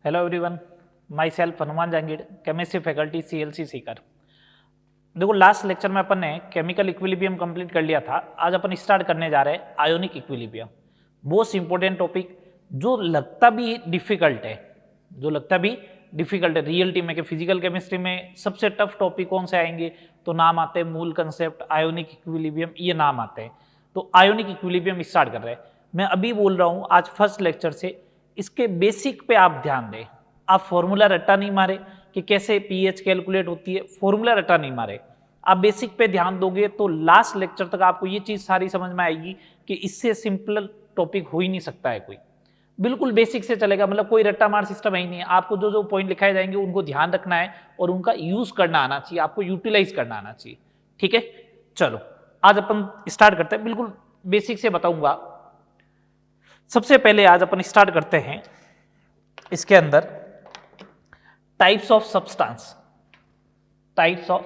Hello everyone, my self Hanuman Jahangir, chemistry faculty CLC Sikar. देखो last lecture में अपन ने केमिकल इक्विलिब्रियम कंप्लीट कर लिया था। आज अपन स्टार्ट करने जा रहे हैं ionic equilibrium. Most important topic जो लगता भी डिफिकल्ट है, रियलिटी में कि फिजिकल केमिस्ट्री में सबसे टफ टॉपिक कौन से आएंगे तो नाम आते हैं मूल कंसेप्ट, आयोनिक इक्विलिब्रियम, ये नाम आते हैं। तो आयोनिक इक्विलिब्रियम स्टार्ट कर रहे हैं। मैं अभी बोल रहा हूँ आज फर्स्ट लेक्चर से इसके बेसिक पे आप ध्यान दें। आप फॉर्मूला रट्टा नहीं मारे कि कैसे पीएच कैलकुलेट होती है, फॉर्मूला रट्टा नहीं मारे। आप बेसिक पे ध्यान दोगे तो लास्ट लेक्चर तक आपको ये चीज सारी समझ में आएगी कि इससे सिंपल टॉपिक हो ही नहीं सकता है कोई। बिल्कुल बेसिक से चलेगा, मतलब कोई रट्टा मार सिस्टम ही नहीं है। आपको जो जो पॉइंट लिखाए जाएंगे उनको ध्यान रखना है और उनका यूज करना आना चाहिए, आपको यूटिलाइज करना आना चाहिए। ठीक है, चलो आज अपन स्टार्ट करते हैं। बिल्कुल बेसिक से बताऊंगा। सबसे पहले आज अपन स्टार्ट करते हैं इसके अंदर types of substance. Types of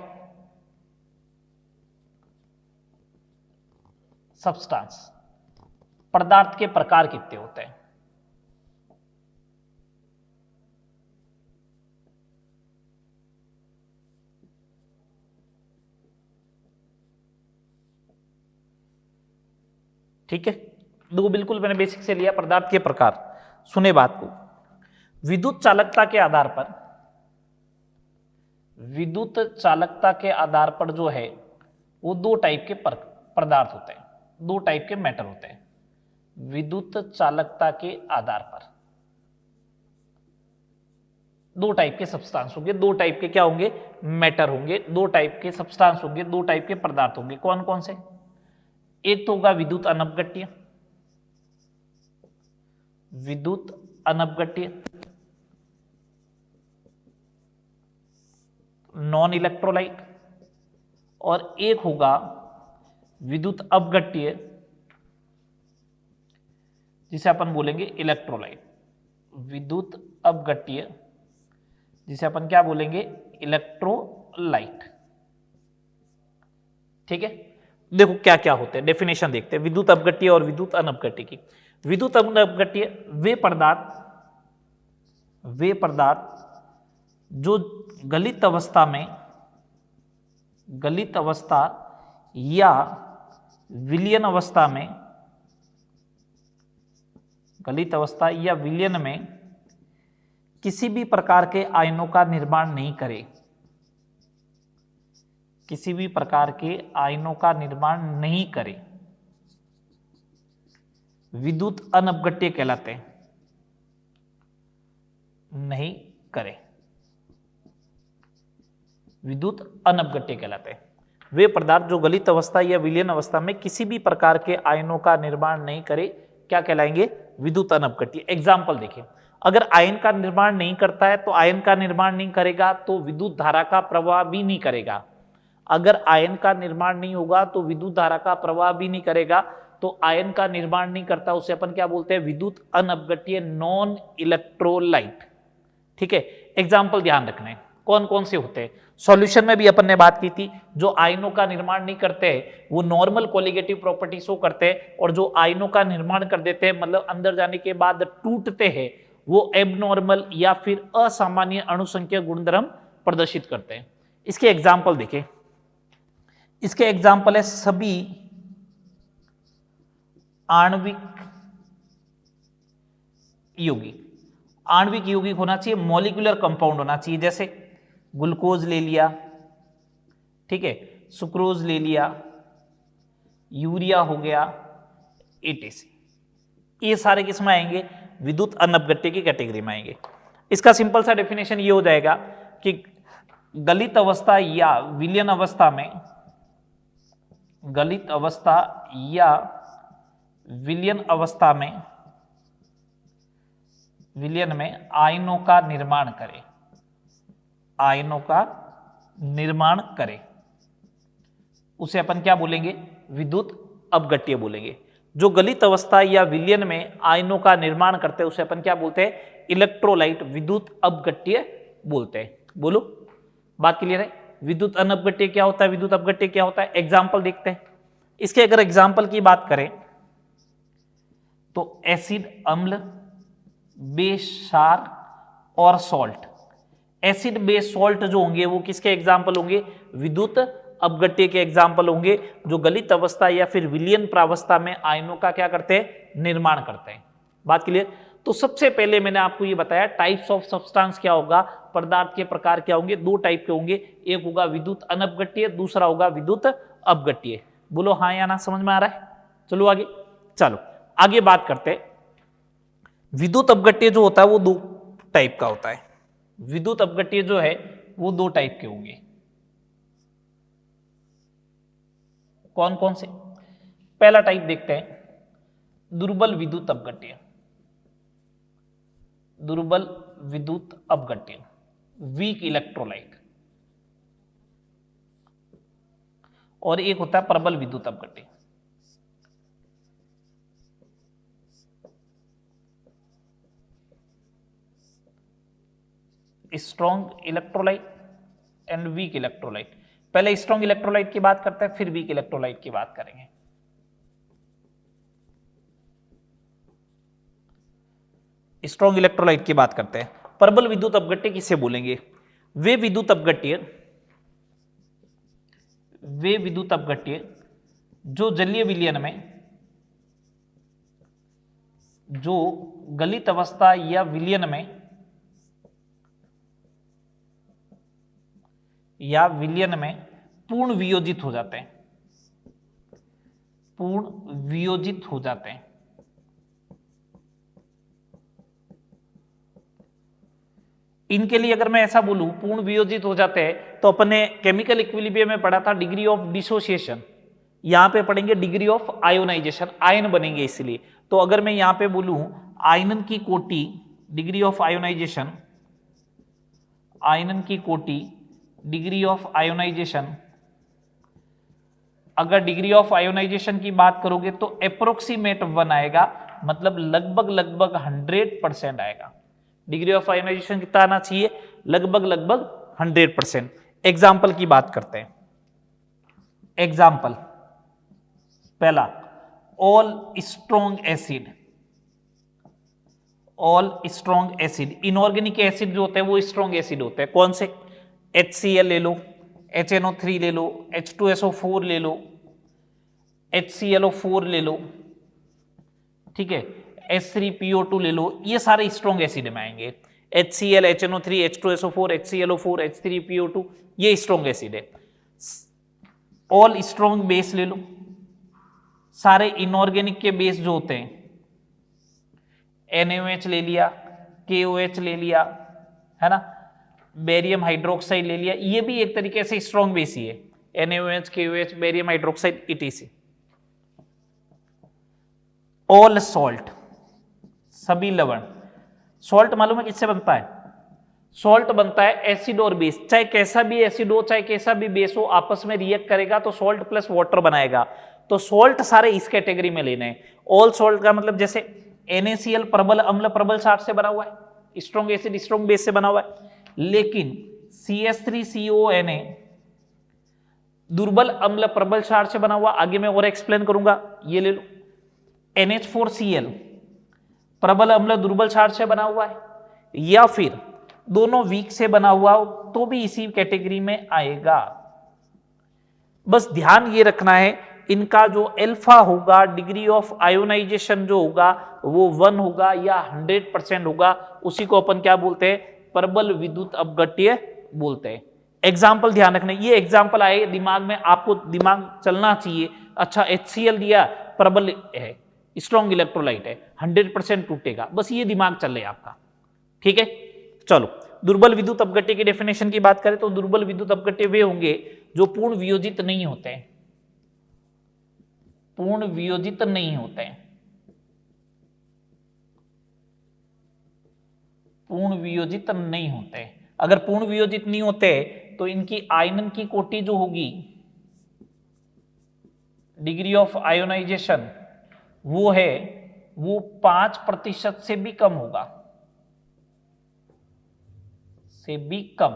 substance, पदार्थ के प्रकार कितने होते हैं। ठीक है, देखो बिल्कुल मैंने बेसिक से लिया पदार्थ के प्रकार। सुने बात को, विद्युत चालकता के आधार पर, विद्युत चालकता के आधार पर जो है वो दो टाइप के पदार्थ होते हैं, दो टाइप के मैटर होते हैं। विद्युत चालकता के आधार पर दो टाइप के सब्सटेंस होंगे, दो टाइप के क्या होंगे, मैटर होंगे, दो टाइप के सब्सटेंस होंगे, दो टाइप के पदार्थ होंगे। कौन कौन से? एक तो होगा विद्युत अनपगट्य, विद्युत अनपगट्य, नॉन इलेक्ट्रोलाइट, और एक होगा विद्युत अपघट्य जिसे अपन बोलेंगे इलेक्ट्रोलाइट। विद्युत अपघट्य जिसे अपन क्या बोलेंगे, इलेक्ट्रोलाइट। ठीक है, देखो क्या क्या होते हैं, डेफिनेशन देखते हैं विद्युत अपघट्य और विद्युत अनपघट्य की। विद्युत अनपघट्य वे पदार्थ जो गलित अवस्था या विलयन अवस्था में, गलित अवस्था या विलयन में किसी भी प्रकार के आयनों का निर्माण नहीं करे, किसी भी प्रकार के आयनों का निर्माण नहीं करे, विद्युत अनपघट्य कहलाते हैं। नहीं करे, विद्युत अनपघट्य कहलाते हैं। वे पदार्थ जो गलित अवस्था या विलयन अवस्था में किसी भी प्रकार के आयनों का निर्माण नहीं करे, क्या कहलाएंगे, विद्युत अनपघट्य। एग्जाम्पल देखिए, अगर आयन का निर्माण नहीं करता है तो आयन का निर्माण नहीं करेगा तो विद्युत धारा का प्रवाह भी नहीं करेगा। अगर आयन का निर्माण नहीं होगा तो विद्युत धारा का प्रवाह भी नहीं करेगा। तो आयन का निर्माण नहीं करता उसे अपन क्या बोलते हैं, विद्युत अनपघट्य, नॉन इलेक्ट्रोलाइट। ठीक है, एग्जाम्पल ध्यान रखने कौन कौन से होते हैं। सॉल्यूशन में भी अपन ने बात की थी, जो आयनों का निर्माण नहीं करते हैं वो नॉर्मल कोलिगेटिव प्रॉपर्टी शो करते हैं, और जो आयनों का निर्माण कर देते हैं मतलब अंदर जाने के बाद टूटते हैं, वो एबनॉर्मल या फिर असामान्य अणुसंख्या गुणधर्म प्रदर्शित करते हैं। इसके एग्जाम्पल देखें, इसके एग्जाम्पल है सभी आणविक यौगिक। आणविक यौगिक होना चाहिए, मॉलिक्यूलर कंपाउंड होना चाहिए, जैसे ग्लूकोज ले लिया, ठीक है, सुक्रोज ले लिया, यूरिया हो गया, एटीसी। ये सारे किस में आएंगे, विद्युत अनपघट्य की कैटेगरी में आएंगे। इसका सिंपल सा डेफिनेशन ये हो जाएगा कि गलित अवस्था या विलयन अवस्था में, गलित अवस्था या विलयन अवस्था में, विलयन में आयनों का निर्माण करे, आयनों का निर्माण करे, उसे अपन क्या बोलेंगे, विद्युत अपघट्य बोलेंगे। जो गलित अवस्था या विलयन में आयनों का निर्माण करते हैं उसे अपन क्या बोलते हैं, इलेक्ट्रोलाइट, विद्युत अपघट्य बोलते हैं। बोलो, बात क्लियर है। विद्युत अनपघट्य क्या होता है, विद्युत अपघट्य क्या होता है, एग्जाम्पल देखते हैं। इसके अगर एग्जाम्पल की बात करें तो एसिड अम्ल, बेस, क्षार और सॉल्ट। एसिड बेस सॉल्ट जो होंगे वो किसके एग्जाम्पल होंगे? विद्युत अपघट्य के एग्जाम्पल होंगे, जो गलित अवस्था या फिर विलयन प्रावस्था में आयनों का क्या करते हैं? निर्माण करते हैं। बात क्लियर? तो सबसे पहले मैंने आपको ये बताया टाइप्स ऑफ सब्सटेंस क्या होगा, पदार्थ के प्रकार क्या होंगे, दो टाइप के होंगे, एक होगा विद्युत अनपघट्य, दूसरा होगा विद्युत अपघट्य। बोलो हाँ या ना, समझ में आ रहा है? चलो आगे, चलो आगे बात करते हैं। विद्युत अपघट्य जो होता है वो दो टाइप का होता है। विद्युत अपघट्य जो है वो दो टाइप के होंगे। कौन कौन से? पहला टाइप देखते हैं, दुर्बल विद्युत अपघट्य। दुर्बल विद्युत अपघट्य, वीक इलेक्ट्रोलाइट। और एक होता है प्रबल विद्युत अपघट्य। Strong electrolyte and weak electrolyte. पहले स्ट्रॉन्ग इलेक्ट्रोलाइट की बात करते हैं, फिर वीक इलेक्ट्रोलाइट की बात करेंगे। स्ट्रॉन्ग इलेक्ट्रोलाइट की बात करते हैं। प्रबल विद्युत अपघट्य किसे बोलेंगे? वे विद्युत अपघट्य जो जलीय विलयन में, जो गलित अवस्था या विलयन में पूर्ण वियोजित हो जाते हैं। पूर्ण वियोजित हो जाते हैं। इनके लिए अगर मैं ऐसा बोलूं पूर्ण वियोजित हो जाते हैं, तो अपने केमिकल इक्विलिब्रियम में पढ़ा था डिग्री ऑफ डिसोसिएशन, यहां पे पढ़ेंगे डिग्री ऑफ आयोनाइजेशन, आयन बनेंगे इसलिए। तो अगर मैं यहां पे बोलूं आयनन की कोटि, डिग्री ऑफ आयोनाइजेशन, आयनन की कोटि डिग्री ऑफ आयोनाइजेशन, अगर डिग्री ऑफ आयोनाइजेशन की बात करोगे तो अप्रोक्सीमेट 1 आएगा, मतलब लगभग 100% आएगा। डिग्री ऑफ आयोनाइजेशन कितना आना चाहिए? लगभग 100%। एग्जाम्पल की बात करते हैं। एग्जाम्पल पहला, all strong acid. All strong acid, inorganic acid जो होते हैं वो स्ट्रॉन्ग एसिड होते हैं। कौन से? HCl ले लो, HNO3 ले लो, H2SO4 ले लो, HClO4 ले लो, ठीक है, H3PO2 ले लो, ये सारे स्ट्रॉन्ग एसिड में आएंगे। HCl, HNO3, H2SO4, HClO4, H3PO2 ये स्ट्रॉन्ग एसिड है। ऑल स्ट्रॉन्ग बेस ले लो, सारे इनऑर्गेनिक के बेस जो होते हैं, NaOH ले लिया, KOH ले लिया, है ना, बेरियम हाइड्रोक्साइड ले लिया, ये भी एक तरीके से स्ट्रॉन्ग बेस ही है। NaOH, KOH, barium hydroxide, ETC। All salt, सभी लवण। सॉल्ट मालूम है किससे बनता है? सॉल्ट बनता है एसिड और बेस, चाहे कैसा भी एसिड हो चाहे कैसा भी बेस हो, आपस में रिएक्ट करेगा तो सॉल्ट प्लस वाटर बनाएगा। तो सॉल्ट सारे इस कैटेगरी में लेने हैं। ऑल सॉल्ट का मतलब जैसे NaCl प्रबल अम्ल प्रबल क्षार से बना हुआ है, स्ट्रॉन्ग एसिड स्ट्रॉन्ग बेस से बना हुआ है। लेकिन CH3CONA दुर्बल अम्ल प्रबल क्षार से बना हुआ, आगे मैं और एक्सप्लेन करूंगा। ये ले लो, NH4Cl प्रबल अम्ल दुर्बल क्षार से बना हुआ है, या फिर दोनों वीक से बना हुआ हो तो भी इसी कैटेगरी में आएगा। बस ध्यान ये रखना है, इनका जो अल्फा होगा, डिग्री ऑफ आयोनाइजेशन जो होगा वो 1 होगा या 100% होगा, उसी को अपन क्या बोलते हैं? प्रबल विद्युत अपघट्य बोलते हैं। एग्जाम्पल ध्यान रखना, ये एग्जाम्पल आए दिमाग में, आपको दिमाग चलना चाहिए। अच्छा, HCl दिया, प्रबल है, स्ट्रॉन्ग इलेक्ट्रोलाइट है, 100% टूटेगा, बस ये दिमाग चले आपका, ठीक है। चलो, दुर्बल विद्युत अपघट्य की डेफिनेशन की बात करें तो दुर्बल विद्युत अपघट्य वे होंगे जो पूर्ण वियोजित नहीं होते हैं। पूर्ण वियोजित नहीं होते हैं। पूर्ण वियोजित नहीं होते। अगर पूर्ण वियोजित नहीं होते तो इनकी आयनन की कोटि जो होगी, डिग्री ऑफ आयोनाइजेशन, वो है वो 5% से भी कम होगा, से भी कम,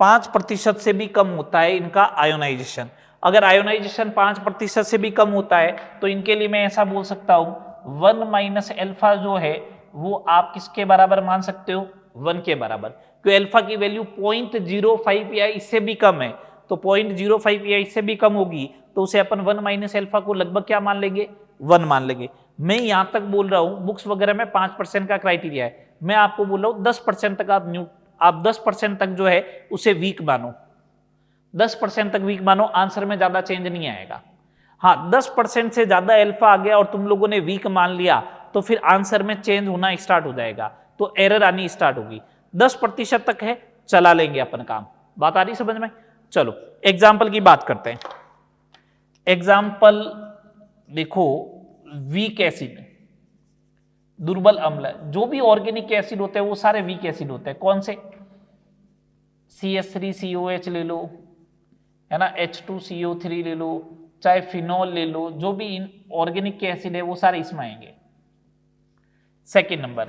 5% से भी कम होता है इनका आयोनाइजेशन। अगर आयोनाइजेशन 5% से भी कम होता है तो इनके लिए मैं ऐसा बोल सकता हूं 1 - अल्फा जो है वो आप किसके बराबर मान सकते हो, 1 के बराबर, क्योंकि अल्फा की वैल्यू 0.05 या इससे भी कम है, तो 0.05 या इससे भी कम होगी तो उसे अपन 1 माइनस अल्फा को लगभग क्या मान लेंगे, 1 मान लेंगे। मैं यहां तक बोल रहा हूं, बुक्स वगैरह में 5% का क्राइटेरिया है, मैं आपको बोल रहा हूं 10% तक आप 10% तक जो है उसे वीक मानो, 10% तक वीक मानो, आंसर में ज्यादा चेंज नहीं आएगा। हाँ, 10% से ज्यादा अल्फा आ गया और तुम लोगों ने वीक मान लिया तो फिर आंसर में चेंज होना स्टार्ट हो जाएगा, तो एरर आनी स्टार्ट होगी। 10% तक है, चला लेंगे अपन काम। बात आ रही समझ में? चलो एग्जाम्पल की बात करते हैं। एग्जाम्पल देखो, वीक एसिड, दुर्बल अम्ल, जो भी ऑर्गेनिक एसिड होते हैं वो सारे वीक एसिड होते हैं। कौन से? CH3COH ले लो, है ना, H2CO3 ले लो, चाहे फिनॉल ले लो, जो भी इन ऑर्गेनिक के एसिड है वो सारे इसमें आएंगे। सेकेंड नंबर,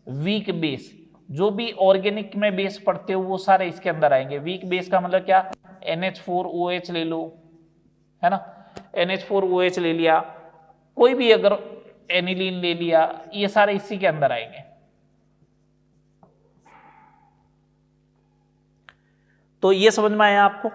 वीक बेस, जो भी ऑर्गेनिक में बेस पढ़ते हो वो सारे इसके अंदर आएंगे। वीक बेस का मतलब क्या? NH4OH ले लो, है ना, NH4OH ले लिया, कोई भी अगर एनिलीन ले लिया, ये सारे इसी के अंदर आएंगे। तो ये समझ में आया आपको?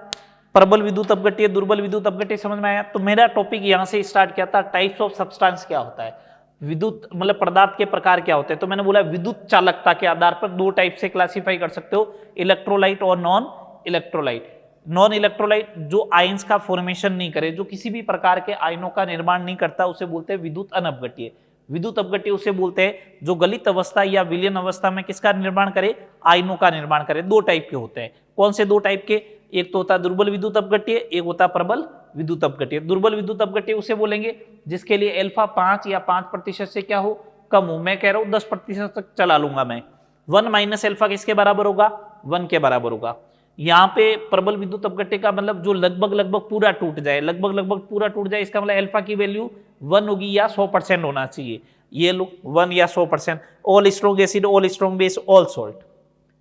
प्रबल विद्युत अपघट्य, दुर्बल विद्युत अपघट्य समझ में आया? तो मेरा टॉपिक यहां से स्टार्ट किया था, टाइप्स ऑफ सब्सटेंस क्या होता है, विद्युत मतलब पदार्थ के प्रकार क्या होते हैं। तो मैंने बोला विद्युत चालकता के आधार पर 2 टाइप से क्लासिफाई कर सकते हो, इलेक्ट्रोलाइट और नॉन इलेक्ट्रोलाइट। नॉन इलेक्ट्रोलाइट जो आयंस का फॉर्मेशन नहीं करे, जो किसी भी प्रकार के आयनों का निर्माण नहीं करता, उसे बोलते हैं विद्युत अनअपघट्य। विद्युत अपघट्य उसे बोलते हैं जो गलित अवस्था या विलयन अवस्था में किसका निर्माण करे, आयनों का निर्माण करे। 2 टाइप के होते हैं। कौन से 2 टाइप के? एक तो होता है दुर्बल विद्युत अपघट्य, एक होता है प्रबल विद्युत अपघट्य। दुर्बल विद्युत अपघट्य उसे बोलेंगे जिसके लिए अल्फा 5 या 5% से क्या हो, कम हो। मैं कह रहा हूं 10% तक चला लूंगा मैं। 1 माइनस अल्फा किसके बराबर होगा, 1 के बराबर होगा। यहाँ पे प्रबल विद्युत अपघट्य का मतलब जो लगभग पूरा टूट जाए, लगभग पूरा टूट जाए, इसका मतलब अल्फा की वैल्यू 1 होगी या 100% होना चाहिए। ये लो 1 या 100%। All strong acid, all strong base, all salt.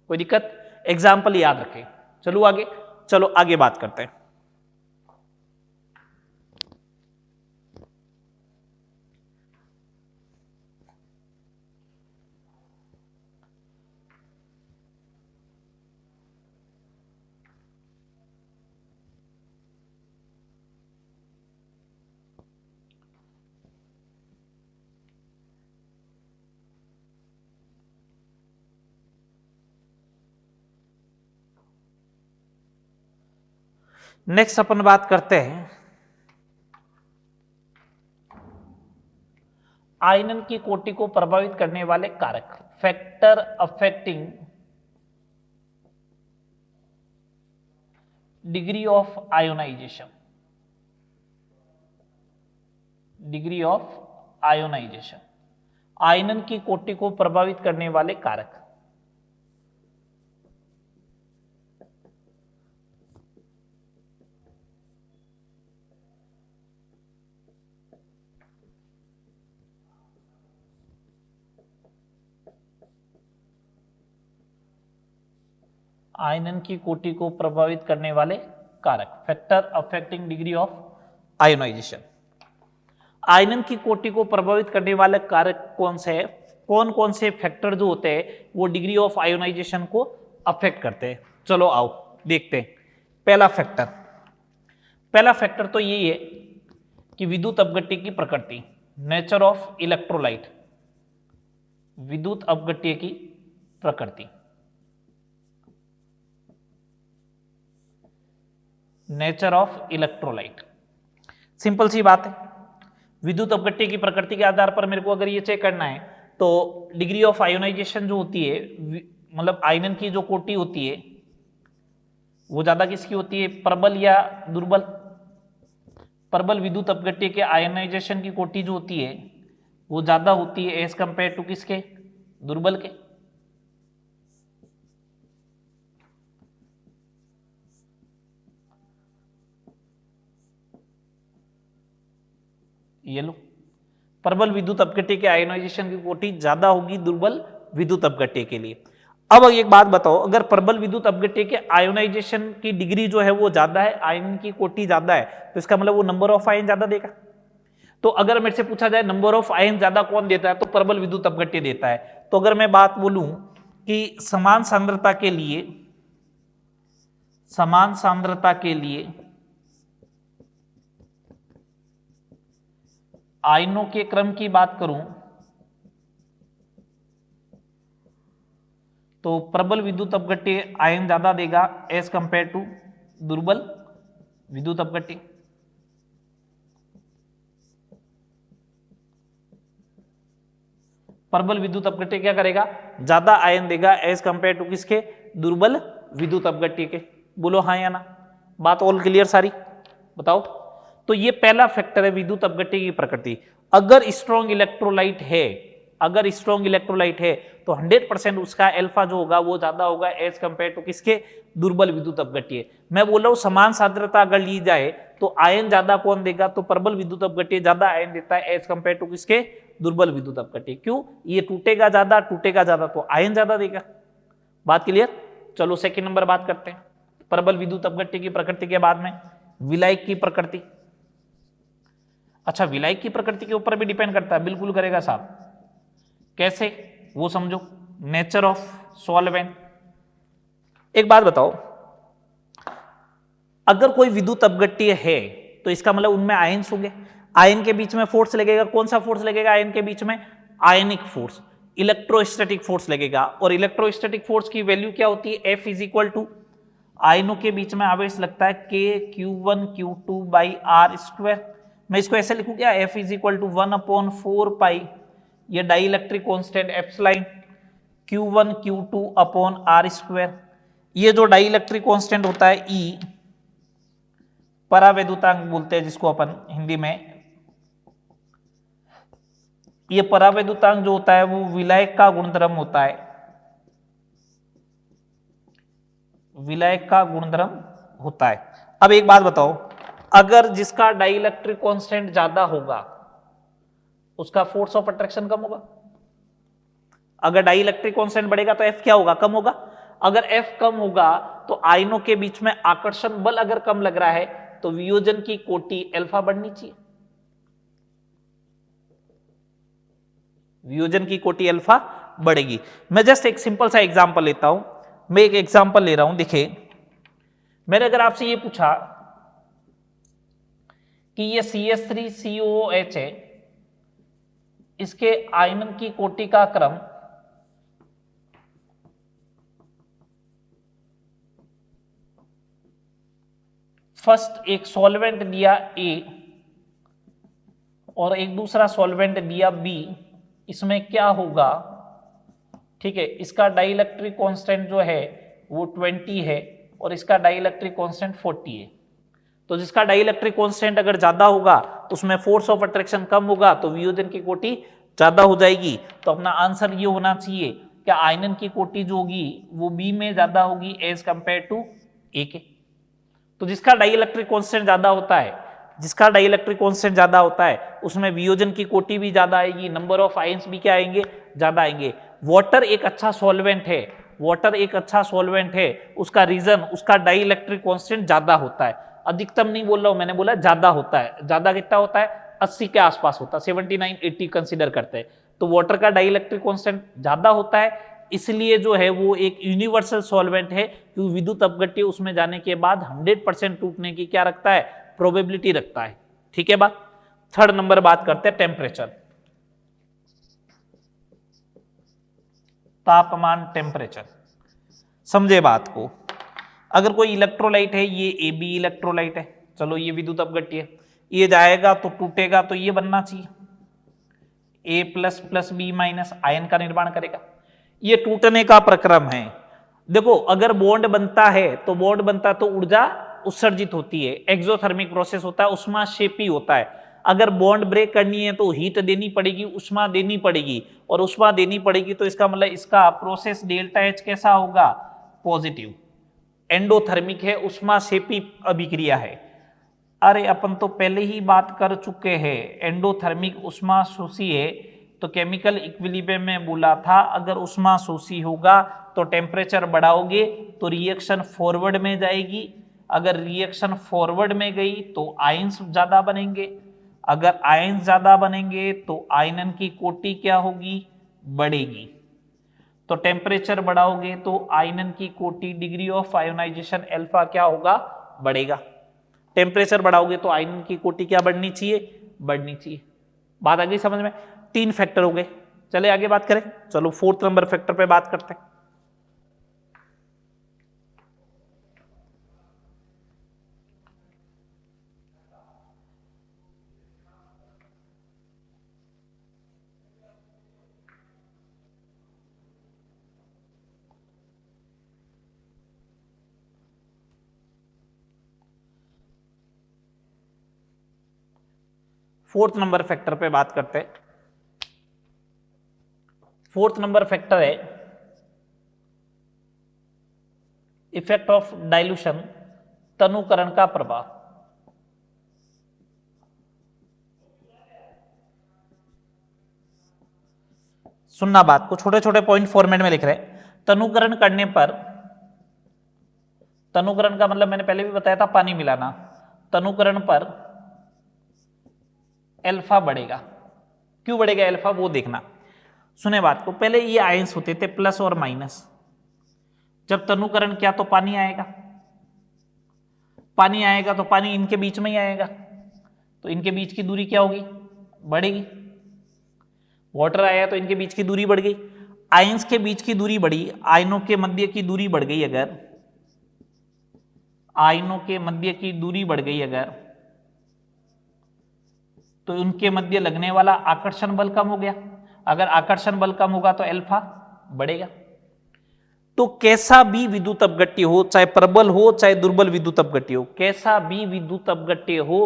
कोई दिक्कत? एग्जाम्पल याद रखें। चलो आगे बात करते हैं। नेक्स्ट अपन बात करते हैं आयनन की कोटि को प्रभावित करने वाले कारक, factor affecting degree of ionisation. Degree of ionisation, आयनन की कोटि को प्रभावित करने वाले कारक। आयनन की कोटि को प्रभावित करने वाले कारक, factor affecting degree of ionisation. आयनन की कोटि को प्रभावित करने वाले कारक कौन से है? कौन कौन से फैक्टर जो होते हैं वो डिग्री ऑफ आयोनाइजेशन को अफेक्ट करते हैं? चलो आओ देखते हैं। पहला फैक्टर तो यही है कि विद्युत अपघट्य की प्रकृति, नेचर ऑफ इलेक्ट्रोलाइट, विद्युत अपघट्य की प्रकृति, नेचर ऑफ इलेक्ट्रोलाइट। सिंपल सी बात है, विद्युत अपघट्य की प्रकृति के आधार पर मेरे को अगर ये चेक करना है तो डिग्री ऑफ आयोनाइजेशन जो होती है, मतलब आयनन की जो कोटि होती है वो ज्यादा किसकी होती है, प्रबल या दुर्बल? प्रबल विद्युत अपघट्य के आयोनाइजेशन की कोटि जो होती है वो ज्यादा होती है एज कंपेयर टू किसके, दुर्बल के। ये लो, प्रबल विद्युत अपघट्य के आयोनाइजेशन की कोटि ज्यादा होगी दुर्बल विद्युत अपघट्य के लिए। अब एक बात बताओ, अगर प्रबल विद्युत अपघट्य के आयोनाइजेशन की डिग्री जो है वो ज्यादा है, आयन की कोटि ज्यादा है, तो इसका मतलब वो नंबर ऑफ आयन ज्यादा देगा। तो अगर मेरे से पूछा जाए नंबर ऑफ आयन ज्यादा कौन देता है, तो प्रबल विद्युत अपघट्य देता है। तो अगर मैं बात बोलूं कि समान सांद्रता के लिए आयनों के क्रम की बात करूं तो प्रबल विद्युत अपघट्य आयन ज्यादा देगा एज कंपेयर टू दुर्बल विद्युत अपघट्य। प्रबल विद्युत अपघट्य क्या करेगा, ज्यादा आयन देगा एज कंपेयर टू किसके, दुर्बल विद्युत अपघट्य के। बोलो हाँ या ना, बात ऑल क्लियर सारी, बताओ। तो ये पहला फैक्टर है विद्युत अपघट्य की प्रकृति। अगर स्ट्रॉन्ग इलेक्ट्रोलाइट है तो 100% उसका अल्फा जो होगा वो ज्यादा होगा एज कंपेयर टू किसके, दुर्बल विद्युत अपघट्य। मैं बोल रहा हूं समान सांद्रता अगर ली जाए तो आयन ज्यादा कौन देगा, तो प्रबल विद्युत अपघट्य ज्यादा आयन देता है एज कंपेयर टू किसके, दुर्बल विद्युत अपघट्य। क्यों, ये टूटेगा ज्यादा तो आयन ज्यादा देगा। बात क्लियर। चलो सेकंड नंबर बात करते हैं प्रबल विद्युत अपघट्य की प्रकृति के बाद में विलायक की प्रकृति। अच्छा, विलायक की प्रकृति के ऊपर भी डिपेंड करता है, बिल्कुल करेगा साहब। कैसे, वो समझो। Nature of solvent. एक बात बताओ, अगर कोई विद्युत अपघट्य है तो इसका मतलब उनमें आयन्स होंगे, आयन के बीच में फोर्स लगेगा। कौन सा फोर्स लगेगा आयन के बीच में, आयनिक फोर्स, इलेक्ट्रोस्टैटिक फोर्स लगेगा। और इलेक्ट्रोस्टैटिक फोर्स की वैल्यू क्या होती है, F इज इक्वल टू, आयनों के बीच में आवेश लगता है KQ1Q2/r²। मैं इसको ऐसे लिखूं क्या, F इज इक्वल टू 1/4 ये die electric constant epsilon Q1Q2/r²। ये जो डाई इलेक्ट्रिक कॉन्स्टेंट होता है E, परावैद्युतांक बोलते हैं जिसको अपन हिंदी में, ये परावैद्युतांक जो होता है वो विलायक का गुणधर्म होता है, विलायक का गुणधर्म होता है। अब एक बात बताओ, अगर जिसका डाइइलेक्ट्रिक कांस्टेंट ज्यादा होगा उसका फोर्स ऑफ अट्रैक्शन कम होगा। अगर डाइइलेक्ट्रिक कांस्टेंट बढ़ेगा तो F क्या होगा, कम होगा। अगर F कम होगा तो आयनों के बीच में आकर्षण बल अगर कम लग रहा है तो वियोजन की कोटि अल्फा बढ़नी चाहिए, वियोजन की कोटि अल्फा बढ़ेगी। मैं जस्ट एक सिंपल सा एग्जांपल लेता हूं, मैं एक एग्जांपल ले रहा हूं। देखिए, मैंने अगर आपसे ये पूछा कि ये CH3COOH है, इसके आयनन की कोटि का क्रम फर्स्ट एक सॉल्वेंट दिया A और एक दूसरा सॉल्वेंट दिया B, इसमें क्या होगा, ठीक है। इसका डाइइलेक्ट्रिक कांस्टेंट जो है वो 20 है और इसका डाइइलेक्ट्रिक कांस्टेंट 40 है। तो जिसका डाइइलेक्ट्रिक कांस्टेंट अगर ज्यादा होगा उसमें फोर्स ऑफ अट्रैक्शन कम होगा तो वियोजन की कोटि ज्यादा हो जाएगी। तो अपना आंसर ये होना चाहिए कि आयनन की कोटि जो होगी वो B में ज्यादा होगी एज कंपेयर टू A के। तो जिसका डाइइलेक्ट्रिक कांस्टेंट ज्यादा होता है, जिसका डाइइलेक्ट्रिक कांस्टेंट ज्यादा होता है उसमें वियोजन की कोटि भी ज्यादा आएगी, नंबर ऑफ आयंस भी क्या आएंगे, ज्यादा आएंगे। वाटर एक अच्छा सॉल्वेंट है, वाटर एक अच्छा सॉल्वेंट है, उसका रीजन उसका डाइइलेक्ट्रिक कांस्टेंट ज्यादा होता है। अधिकतम नहीं बोल रहा हूं, मैंने बोला ज्यादा होता है। ज्यादा कितना होता है, 80 के आसपास होता है, 79-80 कंसीडर करते हैं। तो वाटर का डाइइलेक्ट्रिक कांस्टेंट ज्यादा होता है, इसलिए जो है वो एक यूनिवर्सल सॉल्वेंट है, क्योंकि विद्युत अपघट्य उसमें जाने के बाद 100% टूटने की क्या रखता है, प्रोबेबिलिटी रखता है। ठीक है बात। थर्ड नंबर बात करते हैं टेम्परेचर, तापमान, टेम्परेचर। समझे बात को। अगर कोई इलेक्ट्रोलाइट है, ये AB इलेक्ट्रोलाइट है, चलो ये विद्युत अपघट्य है, ये जाएगा तो टूटेगा तो ये बनना चाहिए A++B- आयन का निर्माण करेगा। ये टूटने का प्रक्रम है। देखो, अगर बॉन्ड बनता है तो बॉन्ड बनता तो ऊर्जा उत्सर्जित होती है, एक्सोथर्मिक प्रोसेस होता है, उष्माक्षेपी होता है। अगर बॉन्ड ब्रेक करनी है तो हीट देनी पड़ेगी, उष्मा देनी पड़ेगी, और उष्मा देनी पड़ेगी तो इसका मतलब इसका प्रोसेस ΔH कैसा होगा, पॉजिटिव। एंडोथर्मिक है, उष्माक्षेपी अभिक्रिया है। अरे अपन तो पहले ही बात कर चुके हैं, एंडोथर्मिक उष्माशोषी है। तो केमिकल इक्विलिब्रियम में बोला था अगर उष्माशोषी होगा तो टेम्परेचर बढ़ाओगे तो रिएक्शन फॉरवर्ड में जाएगी, अगर रिएक्शन फॉरवर्ड में गई तो आयंस ज्यादा बनेंगे, अगर आयन ज्यादा बनेंगे तो आयनन की कोटि क्या होगी, बढ़ेगी। तो टेम्परेचर बढ़ाओगे तो आयनन की कोटि, डिग्री ऑफ आयोनाइजेशन अल्फा क्या होगा, बढ़ेगा। टेम्परेचर बढ़ाओगे तो आयनन की कोटि क्या बढ़नी चाहिए, बढ़नी चाहिए। बात आ गई समझ में? 3 फैक्टर हो गए। चले आगे बात करें। चलो 4th नंबर फैक्टर पे बात करते हैं। फोर्थ नंबर फैक्टर पे बात करते हैं। 4th नंबर फैक्टर है इफेक्ट ऑफ डाइल्यूशन, तनुकरण का प्रभाव। सुनना बात को, छोटे छोटे पॉइंट फॉर्मेट में लिख रहे हैं। तनुकरण करने पर, तनुकरण का मतलब मैंने पहले भी बताया था, पानी मिलाना। तनुकरण पर अल्फा बढ़ेगा। क्यों बढ़ेगा अल्फा, वो देखना। सुने बात को, पहले ये आयंस होते थे प्लस और माइनस। जब तनुकरण किया तो पानी आएगा, पानी आएगा तो पानी इनके बीच में ही आएगा, तो इनके बीच की दूरी क्या होगी, बढ़ेगी। वाटर आया तो इनके बीच की दूरी बढ़ गई, आयंस के बीच की दूरी बढ़ी, आयनों के मध्य की दूरी बढ़ गई। अगर आयनों के मध्य की दूरी बढ़ गई अगर, तो उनके मध्य लगने वाला आकर्षण बल कम हो गया। अगर आकर्षण बल कम होगा तो अल्फा बढ़ेगा। तो कैसा भी विद्युत अपघट्य हो, चाहे प्रबल हो चाहे दुर्बल विद्युत अपघट्य हो, कैसा भी विद्युत अपघट्य हो,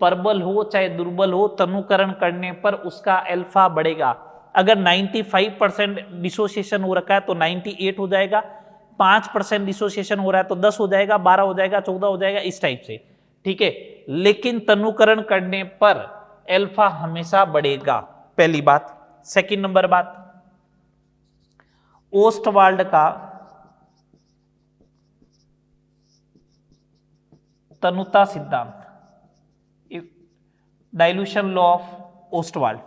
प्रबल हो चाहे दुर्बल हो, तनुकरण करने पर उसका अल्फा बढ़ेगा। अगर 95% डिसोसिएशन हो रखा है तो 98 हो जाएगा, 5% डिसोसिएशन हो रहा है तो 10 हो जाएगा, 12 हो जाएगा, 14 हो जाएगा, इस टाइप से। ठीक है, लेकिन तनुकरण करने पर अल्फा हमेशा बढ़ेगा, पहली बात। सेकंड नंबर बात, ओस्टवाल्ड का तनुता सिद्धांत, डाइल्यूशन लॉ ऑफ ओस्टवाल्ड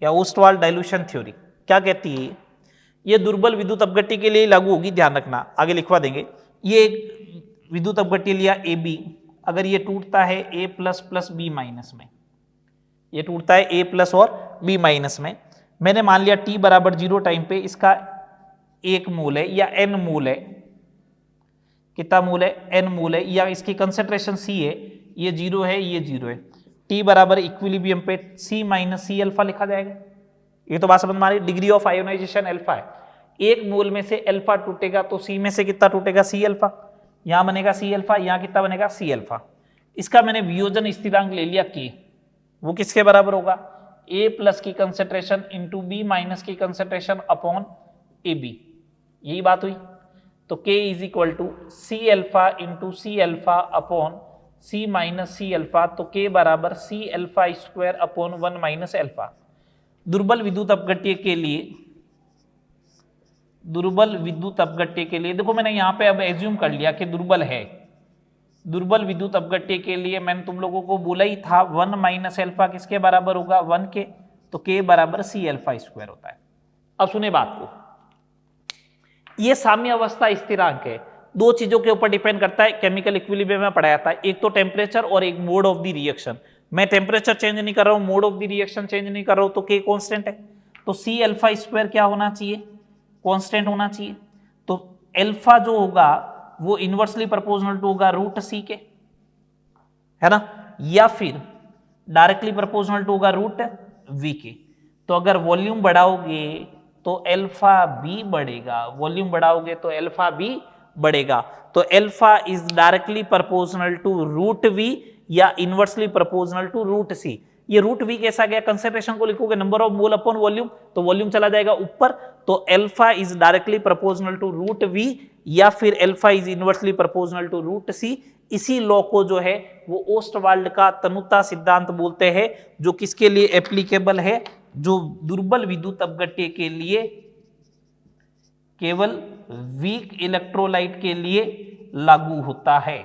या ओस्टवाल्ड डाइल्यूशन थ्योरी क्या कहती है, ये दुर्बल विद्युत अपघट्य के लिए लागू होगी, ध्यान रखना, आगे लिखवा देंगे। ये एक विद्युत अपघट्य लिया ए बी, अगर ये टूटता है ए प्लस प्लस बी माइनस में, ये टूटता है ए प्लस और बी माइनस में, मैंने मान लिया टी बराबर 0 टाइम पे इसका 1 मोल है या एन मोल है, कितना मोल है, एन मोल है, या इसकी कंसेंट्रेशन सी है, ये 0 है, ये 0 है, टी बराबर इक्विलिब्रियम पे सी माइनस सी अल्फा लिखा जाएगा। ये तो बात समझ में आ रही, डिग्री ऑफ आयोनाइजेशन अल्फा है, 1 मोल में से अल्फा टूटेगा तो सी में से कितना टूटेगा, सी अल्फा, यहां बनेगा सी अल्फा, यहां कितना बनेगा, सी अल्फा। इसका मैंने वियोजन स्थिरांक ले लिया के, वो किसके बराबर होगा, ए प्लस की कंसेंट्रेशन इंटू बी माइनस की कंसेंट्रेशन अपॉन ए बी, यही बात हुई। तो K is equal to C alpha into C alpha upon C minus C alpha, तो K बराबर C alpha square upon 1 minus alpha. दुर्बल विद्युत अपघट्य के लिए, दुर्बल विद्युत अपघट्य के लिए देखो मैंने यहां पे अब एज्यूम कर लिया कि दुर्बल है, दुर्बल विद्युत अपघट्य के लिए मैंने तुम लोगों को बोला ही था 1 माइनस अल्फा किसके बराबर होगा, 1 के, तो K बराबर सी अल्फा स्क्वायर होता है। अब सुने बात को, ये साम्य अवस्था स्थिरांक है, दो चीजों के ऊपर डिपेंड करता है, केमिकल इक्विलिब्रियम में पढ़ाया था, एक तो टेम्परेचर और एक मोड ऑफ द रिएक्शन। मैं टेम्परेचर चेंज नहीं कर रहा हूं, mode of the reaction change नहीं कर रहा हूं, तो K कांस्टेंट है, तो सी अल्फा स्क्वायर क्या होना चाहिए, कांस्टेंट होना चाहिए। तो अल्फा जो होगा वो इनवर्सली प्रोपोर्शनल टू होगा रूट सी के, है ना, या फिर डायरेक्टली प्रोपोर्शनल टू होगा रूट वी के। तो अगर वॉल्यूम बढ़ाओगे तो अल्फा भी बढ़ेगा, वॉल्यूम बढ़ाओगे तो अल्फा भी बढ़ेगा। तो alpha is directly proportional to root V या inversely proportional to root C. ये रूट वी कैसा गया, कंसेंट्रेशन को लिखोगे number of mole upon volume, तो वॉल्यूम चला जाएगा ऊपर, तो alpha is directly proportional to root V या फिर alpha is inversely proportional to root C. इसी लॉ को जो है वो ओस्टवाल्ड का तनुता सिद्धांत बोलते हैं, जो किसके लिए एप्लीकेबल है, जो दुर्बल विद्युत अपघट्य के लिए, केवल वीक इलेक्ट्रोलाइट के लिए लागू होता है।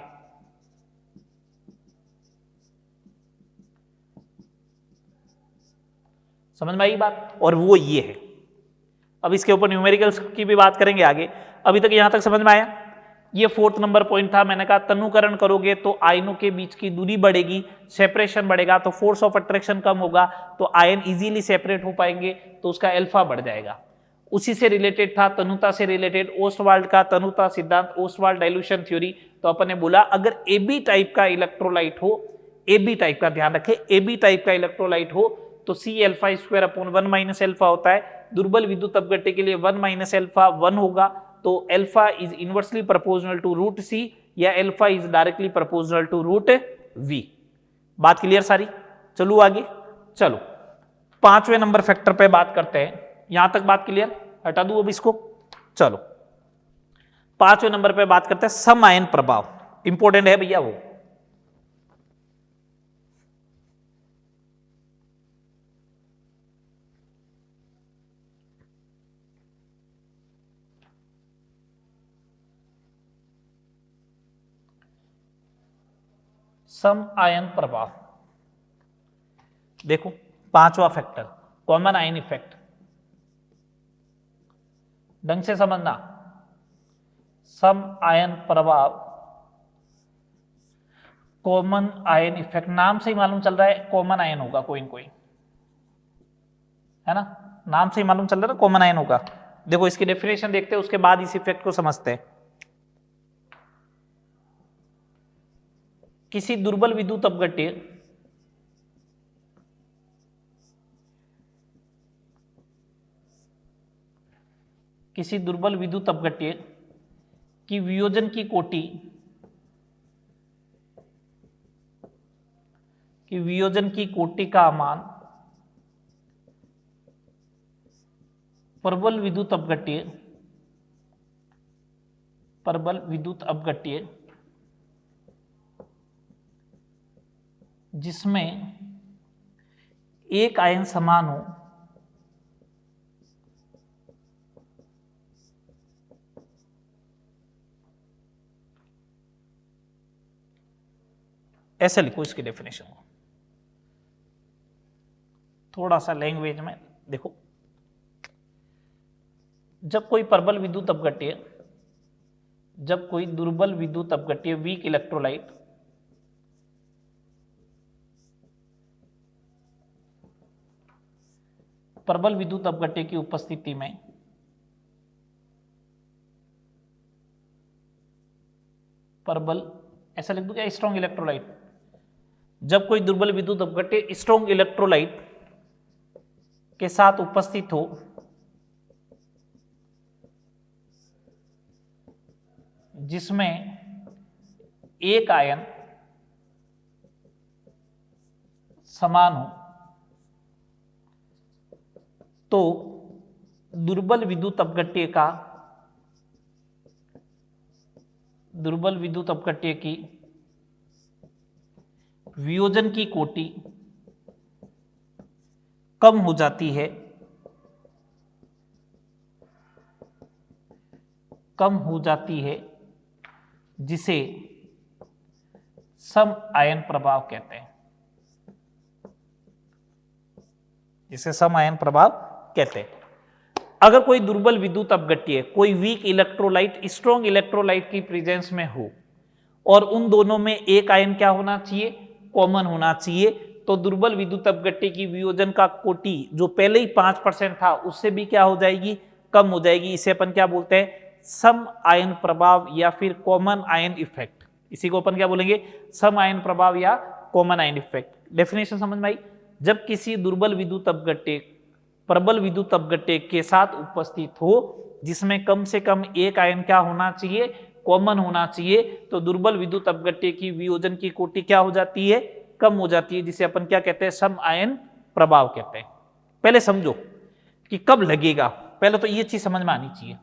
समझ में आई बात, और वो ये है। अब इसके ऊपर न्यूमेरिकल्स की भी बात करेंगे आगे। अभी तक यहां तक समझ में आया? ये 4th नंबर पॉइंट था। मैंने कहा तनुकरण करोगे तो आयनों के बीच की दूरी बढ़ेगी, सेपरेशन बढ़ेगा, तो फोर्स ऑफ अट्रैक्शन कम होगा, तो आयन इजीली सेपरेट हो पाएंगे, तो उसका अल्फा बढ़ जाएगा। उसी से रिलेटेड था, तनुता से रिलेटेड, ओस्टवाल्ड का तनुता सिद्धांत, ओस्टवाल्ड डाइल्यूशन थ्योरी। तो अपन ने बोला अगर AB टाइप का इलेक्ट्रोलाइट हो, AB टाइप का, ध्यान रखें, AB टाइप का इलेक्ट्रोलाइट हो तो C⁴ (1 - अल्फा होता है। दुर्बल विद्युत अपघट्य के लिए 1 - अल्फा 1 होगा, तो alpha is inversely proportional to √C या alpha is directly proportional to √V। बात क्लियर सारी? चलो आगे, चलो 5वें नंबर फैक्टर पे बात करते हैं। यहां तक बात क्लियर? हटा दूं अब इसको। चलो 5वें नंबर पे बात करते हैं सम आयन प्रभाव। इंपॉर्टेंट है भैया वो। सम आयन प्रभाव देखो, 5वां फैक्टर कॉमन आयन इफेक्ट, ढंग से समझना। सम आयन प्रभाव, कॉमन आयन इफेक्ट, नाम से ही मालूम चल रहा है कॉमन आयन होगा कोई न कोई, है ना? नाम से ही मालूम चल रहा है ना कॉमन आयन होगा। देखो इसकी डेफिनेशन देखते हैं, उसके बाद इस इफेक्ट को समझते हैं। किसी दुर्बल विद्युत अपघट्य की वियोजन की कोटि का मान प्रबल विद्युत अपघट्य जिसमें एक आयन समान हो, ऐसे लिखो इसकी डेफिनेशन को, थोड़ा सा लैंग्वेज में देखो। जब कोई प्रबल विद्युत अपघट्य, जब कोई दुर्बल विद्युत अपघट्य, वीक इलेक्ट्रोलाइट प्रबल विद्युत अपघट्य की उपस्थिति में प्रबल, ऐसा लिख दूं क्या, स्ट्रॉन्ग इलेक्ट्रोलाइट, जब कोई दुर्बल विद्युत अपघट्य स्ट्रॉन्ग इलेक्ट्रोलाइट के साथ उपस्थित हो, जिसमें एक आयन समान हो, तो दुर्बल विद्युत अपघट्य की वियोजन की कोटि कम हो जाती है, जिसे सम आयन प्रभाव कहते हैं। अगर कोई दुर्बल विद्युत अपघट्य, कोई वीक इलेक्ट्रोलाइट स्ट्रॉन्ग इलेक्ट्रोलाइट की प्रेजेंस में हो और उन दोनों में एक आयन क्या होना चाहिए, कॉमन होना चाहिए, तो दुर्बल विद्युत अपघट्य की वियोजन का कोटि जो पहले ही 5% था उससे भी क्या हो जाएगी, कम हो जाएगी। इसे अपन क्या बोलते हैं, सम आयन प्रभाव या फिर कॉमन आयन इफेक्ट। इसी को अपन क्या बोलेंगे, सम आयन प्रभाव या कॉमन आयन इफेक्ट। डेफिनेशन समझ में आई? जब किसी दुर्बल विद्युत अपघट्य प्रबल विद्युत अपघट्य के साथ उपस्थित हो, जिसमें कम से कम एक आयन क्या होना चाहिए, कॉमन होना चाहिए, तो दुर्बल विद्युत अपघट्य की वियोजन की कोटि क्या हो जाती है, कम हो जाती है, जिसे अपन क्या कहते हैं, सम आयन प्रभाव कहते हैं। पहले समझो कि कब लगेगा, पहले तो ये चीज समझ में आनी चाहिए।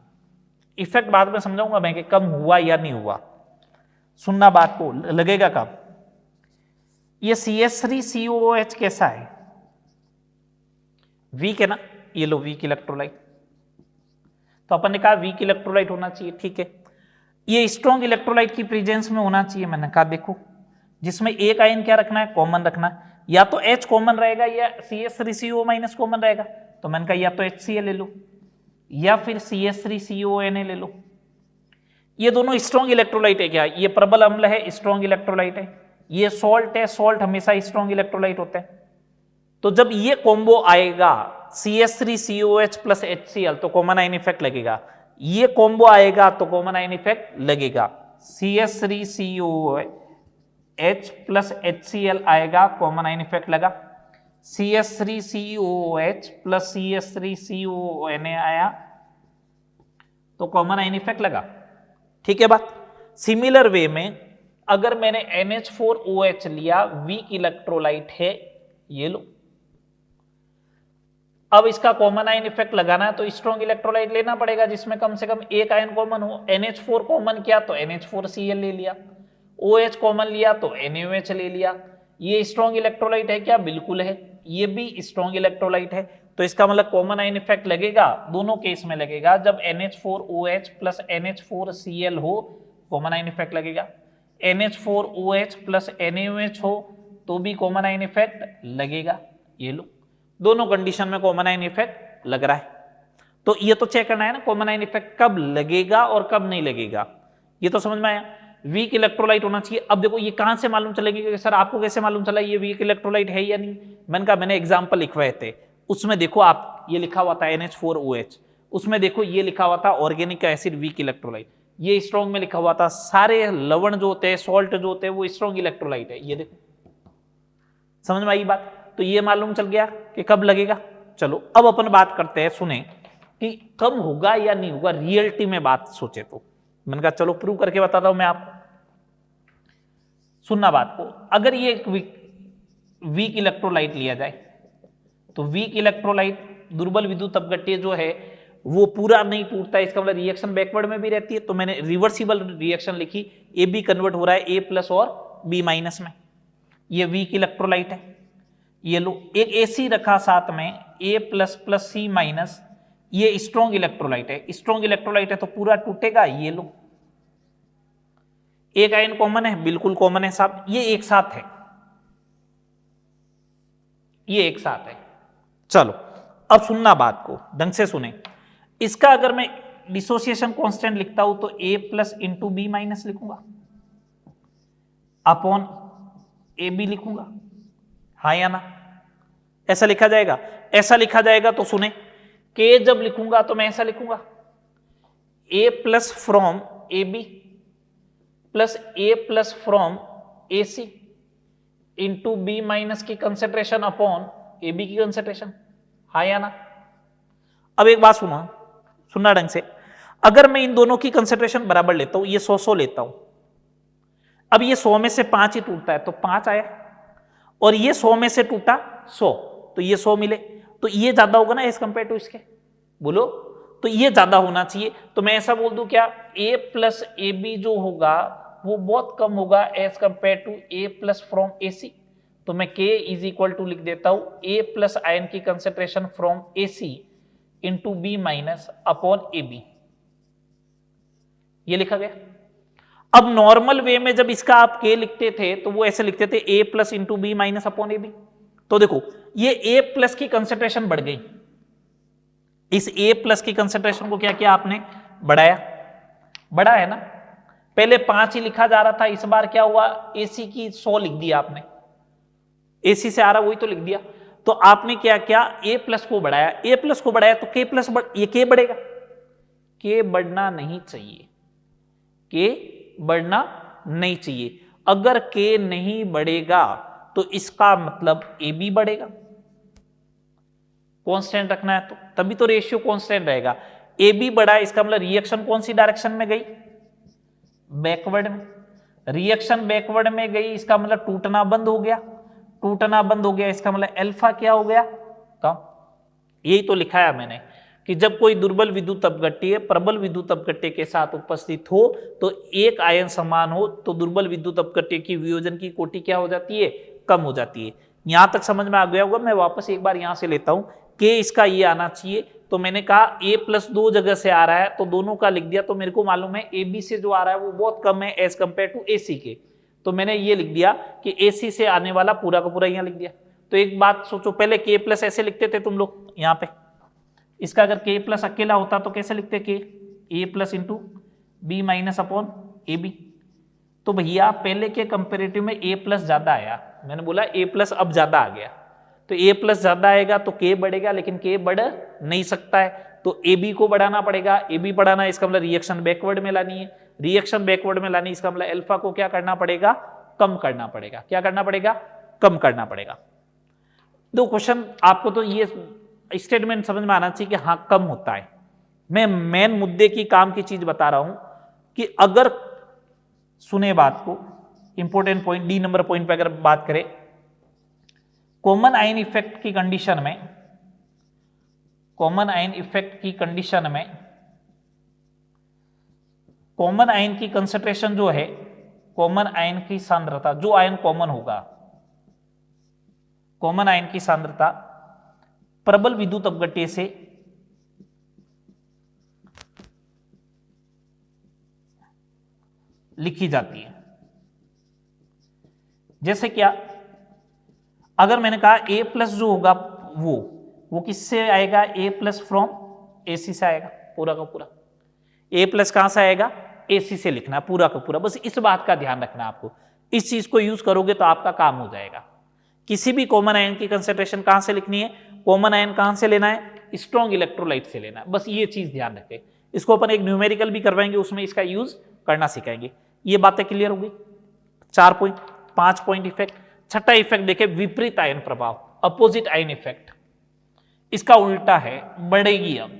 इफेक्ट बाद में समझाऊंगा मैं कि कम हुआ या नहीं हुआ, सुनना बात को। लगेगा कब? ये CH3COOH कैसा है, वीक है ना, ये लो वीक इलेक्ट्रोलाइट, तो अपन ने कहा वीक इलेक्ट्रोलाइट होना चाहिए, ठीक है। ये स्ट्रॉन्ग इलेक्ट्रोलाइट की प्रेजेंस में होना चाहिए, मैंने कहा देखो, जिसमें एक आयन क्या रखना है, कॉमन रखना है। या तो H कॉमन रहेगा या CH3CO माइनस कॉमन रहेगा, तो मैंने कहा या तो HCl ले लो या फिर CH3CONA ले लो। ये दोनों स्ट्रॉन्ग इलेक्ट्रोलाइट है क्या? ये प्रबल अम्ल है, स्ट्रॉन्ग इलेक्ट्रोलाइट है। ये सॉल्ट है, सॉल्ट हमेशा स्ट्रॉन्ग इलेक्ट्रोलाइट होता है। तो जब ये कॉम्बो आएगा CH3COH प्लस HCl तो कॉमन आयन इफेक्ट लगेगा। ये कॉम्बो आएगा तो कॉमन आयन इफेक्ट लगेगा। CH3COH प्लस HCl आएगा, कॉमन आयन इफेक्ट लगा। CH3COH प्लस CH3CONA आया तो कॉमन आयन इफेक्ट लगा। ठीक है बात। सिमिलर वे में अगर मैंने NH4OH लिया, वीक इलेक्ट्रोलाइट है, ये लो। अब इसका कॉमन आयन इफेक्ट लगाना है तो स्ट्रॉन्ग इलेक्ट्रोलाइट लेना पड़ेगा जिसमें कम से कम एक आयन कॉमन हो। NH4 कॉमन किया तो NH4Cl ले लिया, OH कॉमन लिया तो NaOH ले लिया। ये स्ट्रॉन्ग इलेक्ट्रोलाइट है क्या? बिल्कुल है। ये भी स्ट्रॉन्ग इलेक्ट्रोलाइट है, तो इसका मतलब कॉमन आयन इफेक्ट लगेगा, दोनों केस में लगेगा। जब NH4OH प्लस NH4Cl हो कॉमन आयन इफेक्ट लगेगा, NH4OH प्लस NaOH हो तो भी कॉमन आयन इफेक्ट लगेगा। ये लो, दोनों कंडीशन में कॉमन आयन इफेक्ट लग रहा है। तो ये तो चेक करना है ना कॉमन आयन इफेक्ट कब लगेगा और कब नहीं लगेगा। ये तो समझ में आया। वीक इलेक्ट्रोलाइट होना चाहिए। अब देखो ये कहां से मालूम चलेगी कि सर आपको कैसे मालूम चला ये वीक इलेक्ट्रोलाइट है या नहीं? मैंने कहा मैंने एग्जांपल लिखवाए थे, उसमें देखो आप ये लिखा हुआ था NH4OH, उसमें देखो ये लिखा हुआ था ऑर्गेनिक एसिड वीक इलेक्ट्रोलाइट, ये स्ट्रॉन्ग में लिखा हुआ था। सारे लवण जो होते हैं, सॉल्ट जो होते हैं वो स्ट्रॉन्ग इलेक्ट्रोलाइट है। ये देखो, समझ में आई बात? तो ये मालूम चल गया कि कब लगेगा। चलो अब अपन बात करते हैं, सुने कि कब होगा या नहीं होगा। रियलिटी में बात सोचे तो मैंने कहा चलो प्रूव करके बताता हूं मैं आपको। सुनना बात को। अगर ये एक वीक इलेक्ट्रोलाइट लिया जाए तो वीक इलेक्ट्रोलाइट दुर्बल विद्युत अपघट्य जो है वो पूरा नहीं टूटता है, इसका मतलब रिएक्शन बैकवर्ड में भी रहती है। तो मैंने रिवर्सिबल रिएक्शन लिखी, AB कन्वर्ट हो रहा है A प्लस और B माइनस में। ये वीक इलेक्ट्रोलाइट है। ये लो, एक AC रखा साथ में A plus plus C minus, ये स्ट्रॉन्ग इलेक्ट्रोलाइट है। स्ट्रॉन्ग इलेक्ट्रोलाइट है तो पूरा टूटेगा। ये लो, एक आयन कॉमन है, बिल्कुल कॉमन है साहब, ये एक साथ है, ये एक साथ है। चलो अब सुनना बात को, ढंग से सुने। इसका अगर मैं डिसोसिएशन कांस्टेंट लिखता हूं तो A plus into B minus लिखूंगा अपॉन AB लिखूंगा, हाँ या ना? ऐसा लिखा जाएगा। ऐसा लिखा जाएगा तो सुने, K जब लिखूंगा तो मैं ऐसा लिखूंगा A plus from AB plus A plus from AC into B minus की कंसेंट्रेशन अपॉन AB की कंसेंट्रेशन, हाँ या ना? अब एक बात सुनो, सुनना ढंग से। अगर मैं इन दोनों की कंसेंट्रेशन बराबर लेता हूं, ये 100 लेता हूं, अब ये 100 में से 5 ही टूटता है तो 5 आया, और ये 100 में से टूटा 100 तो ये 100 मिले, तो ये ज्यादा होगा ना एज कंपेयर टू इसके, बोलो। तो ये ज्यादा होना चाहिए। तो मैं ऐसा बोल दूं क्या, A प्लस AB जो होगा वो बहुत कम होगा as compare to A plus from AC। तो मैं K इज इक्वल टू लिख देता हूं A प्लस आयन की concentration from AC into B minus upon AB, ये लिखा गया। अब नॉर्मल वे में जब इसका आप K लिखते थे तो वो ऐसे लिखते थे A plus into B minus upon AB। तो देखो ये A प्लस की कंसेंट्रेशन बढ़ गई, इस A प्लस की कंसेंट्रेशन को क्या किया आपने, बढ़ाया, बढ़ा है ना। पहले 5 ही लिखा जा रहा था, इस बार क्या हुआ, AC की 100 लिख दिया आपने, AC से आ रहा वही तो लिख दिया। तो आपने क्या किया, A प्लस को बढ़ाया, A प्लस को बढ़ाया तो K प्लस ये K बढ़ेगा। K बढ़ना नहीं चाहिए, K बढ़ना नहीं चाहिए। अगर K नहीं बढ़ेगा तो इसका मतलब AB बढ़ेगा। कांस्टेंट रखना है तो तभी तो रेशियो कांस्टेंट रहेगा। AB बढ़ा, इसका मतलब रिएक्शन कौन सी डायरेक्शन में गई, बैकवर्ड में। रिएक्शन बैकवर्ड में गई, इसका मतलब टूटना बंद हो गया, टूटना बंद हो गया, इसका मतलब अल्फा क्या हो गया, कम। यही तो लिखा है मैंने कि जब कोई दुर्बल विद्युत अपघट्य प्रबल विद्युत अपघट्य के साथ उपस्थित हो तो एक आयन समान हो तो दुर्बल विद्युत अपघट्य की वियोजन की कोटि क्या हो जाती है, कम हो जाती है। यहां तक समझ में आ गया होगा। मैं वापस एक बार यहां से लेता हूं कि इसका ये आना चाहिए। तो मैंने कहा A प्लस 2 जगह से आ रहा है तो दोनों का लिख दिया, तो मेरे को मालूम है AB से जो आ रहा है वो बहुत कम है एज कंपेयर टू AC के। तो मैंने ये लिख दिया कि AC से आने वाला पूरा का पूरा यहाँ लिख दिया। तो एक बात सोचो, पहले K प्लस ऐसे लिखते थे तुम लोग यहाँ पे, इसका अगर K प्लस अकेला होता तो कैसे लिखते, K A plus into B minus upon AB। तो भैया पहले के कंपेरेटिव में A प्लस ज्यादा आया, मैंने बोला A प्लस अब ज्यादा आ गया, तो A प्लस ज्यादा आएगा तो K बढ़ेगा, लेकिन K बढ़ नहीं सकता है, तो AB को बढ़ाना पड़ेगा। AB बढ़ाना इसका मतलब रिएक्शन बैकवर्ड में लानी है, रिएक्शन बैकवर्ड में लानी इसका मतलब अल्फा को क्या करना पड़ेगा, कम करना पड़ेगा। क्या करना पड़ेगा, कम करना पड़ेगा। दो क्वेश्चन आपको तो ये स्टेटमेंट समझ में आना चाहिए कि हाँ कम होता है। मैं मेन मुद्दे की काम की चीज बता रहा हूं कि अगर सुने बात को, important point D number point पे अगर बात करें, कॉमन आयन इफेक्ट की कंडीशन में, कॉमन आयन इफेक्ट की कंडीशन में कॉमन आयन की कंसंट्रेशन जो है, कॉमन आयन की सांद्रता, जो आयन कॉमन होगा, कॉमन आयन की सांद्रता प्रबल विद्युत अपघट्य से लिखी जाती है। जैसे क्या, अगर मैंने कहा A प्लस जो होगा वो किससे आएगा, A प्लस फ्रॉम AC से आएगा पूरा का पूरा। A प्लस कहां से आएगा, AC से लिखना पूरा का पूरा। बस इस बात का ध्यान रखना आपको, इस चीज को यूज करोगे तो आपका काम हो जाएगा। किसी भी कॉमन आयन की कंसंट्रेशन कहां से लिखनी है, कॉमन आयन कहां से लेना है, स्ट्रॉन्ग इलेक्ट्रोलाइट से लेना है। बस ये चीज ध्यान रखें। इसको अपन एक न्यूमेरिकल भी करवाएंगे, उसमें इसका यूज करना सिखाएंगे। ये बातें क्लियर होगी। 4 पॉइंट, 5 पॉइंट इफेक्ट। छठा इफेक्ट देखे, विपरीत आयन प्रभाव, अपोजिट आयन इफेक्ट। इसका उल्टा है, बढ़ेगी अब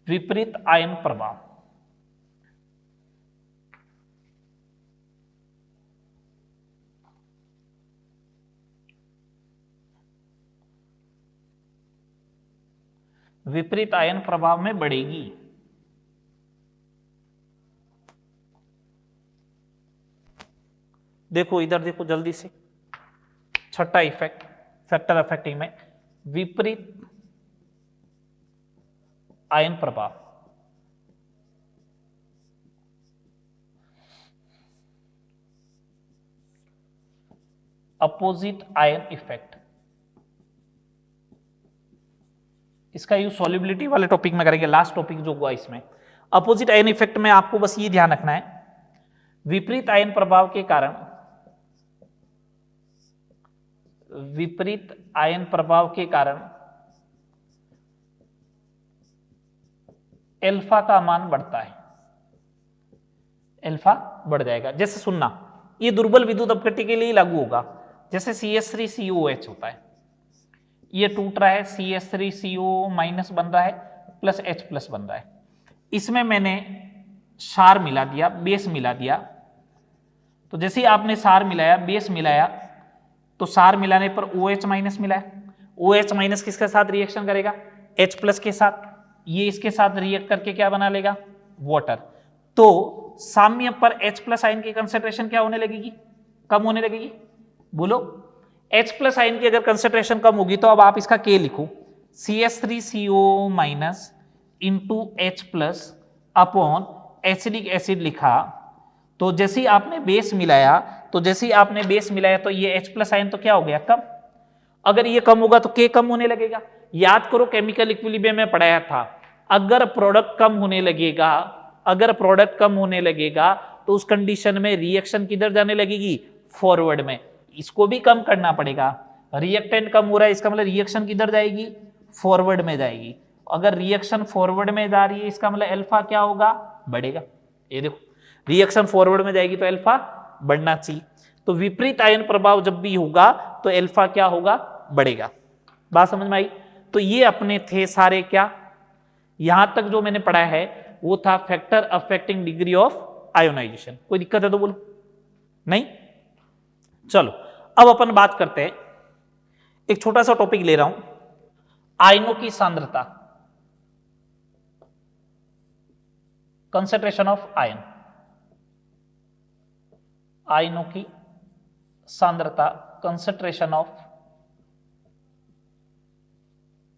विपरीत आयन प्रभाव। विपरीत आयन प्रभाव में बढ़ेगी। देखो इधर देखो जल्दी से, छठा इफेक्ट, फैक्टर अफेक्टिंग में विपरीत आयन प्रभाव। Opposite ion effect. इसका यूज सॉल्युबिलिटी वाले टॉपिक में करेंगे, लास्ट टॉपिक जो हुआ इसमें। अपोजिट आयन इफेक्ट में आपको बस ये ध्यान रखना है, विपरीत आयन प्रभाव के कारण, विपरीत आयन प्रभाव के कारण अल्फा का मान बढ़ता है, अल्फा बढ़ जाएगा। जैसे सुनना, ये दुर्बल विद्युत अपघट्य के लिए लागू होगा। जैसे CH3COH होता है, ये टूट रहा है, CH3CO माइनस बन रहा है, प्लस H प्लस बन रहा है। इसमें मैंने क्षार मिला दिया, बेस मिला दिया। तो जैसे ही आपने क्षार मिलाया, बेस मिलाया, तो क्षार मिलाने पर OH माइनस मिला है। OH माइनस किसके साथ रिएक्शन करेगा, H प्लस के साथ। ये इसके साथ रिएक्ट करके क्या बना लेगा, वाटर। तो साम्य पर H प्लस आयन की कंसेंट्रेशन क्या होने लगेगी, कम होने लगेगी। बोलो, H प्लस आयन की अगर कंसेंट्रेशन कम होगी तो अब आप इसका K लिखो, CH3CO minus into H plus upon acidic acid लिखा। तो जैसे ही आपने बेस मिलाया, तो ये H प्लस आयन तो क्या हो गया, कम। अगर ये कम होगा तो K कम होने लगेगा। याद करो केमिकल इक्विलिब्रियम में पढ़ाया था, अगर प्रोडक्ट कम होने लगेगा तो उस कंडीशन में रिएक्शन किधर जाने लगेगी, फॉरवर्ड में। इसको भी कम करना पड़ेगा। रिएक्टेंट कम हो रहा है, इसका मतलब रिएक्शन किधर जाएगी, फॉरवर्ड में जाएगी। अगर रिएक्शन फॉरवर्ड में जा रही है, इसका मतलब अल्फा क्या होगा, बढ़ेगा। ये देखो, रिएक्शन फॉरवर्ड में जाएगी तो अल्फा बढ़ना चाहिए। तो विपरीत आयन प्रभाव जब भी होगा तो अल्फा क्या होगा, बढ़ेगा। बात समझ में आई। तो ये अपने थे सारे क्या, यहां तक जो मैंने पढ़ा है वो था factor affecting degree of ionization. कोई दिक्कत है तो बोलो, नहीं। चलो अब अपन बात करते हैं, एक छोटा सा टॉपिक ले रहा हूं, आयनों की सांद्रता, कंसंट्रेशन ऑफ आयन, आयनों की सांद्रता, कंसंट्रेशन ऑफ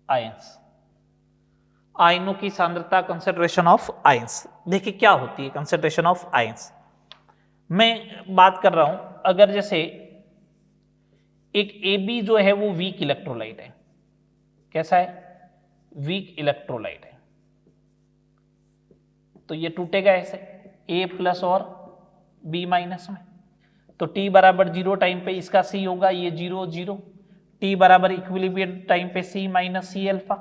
आयंस। आयनों की सांद्रता, कंसंट्रेशन ऑफ आयंस। देखिए क्या होती है कंसंट्रेशन ऑफ आयंस। मैं बात कर रहा हूं, अगर जैसे एक AB जो है वो वीक इलेक्ट्रोलाइट है। कैसा है? वीक इलेक्ट्रोलाइट है। तो ये टूटेगा ऐसे A+ और B- में। तो T बराबर 0 टाइम पे इसका C होगा, ये 0 0। T बराबर इक्विलिब्रियम टाइम पे C - C अल्फा,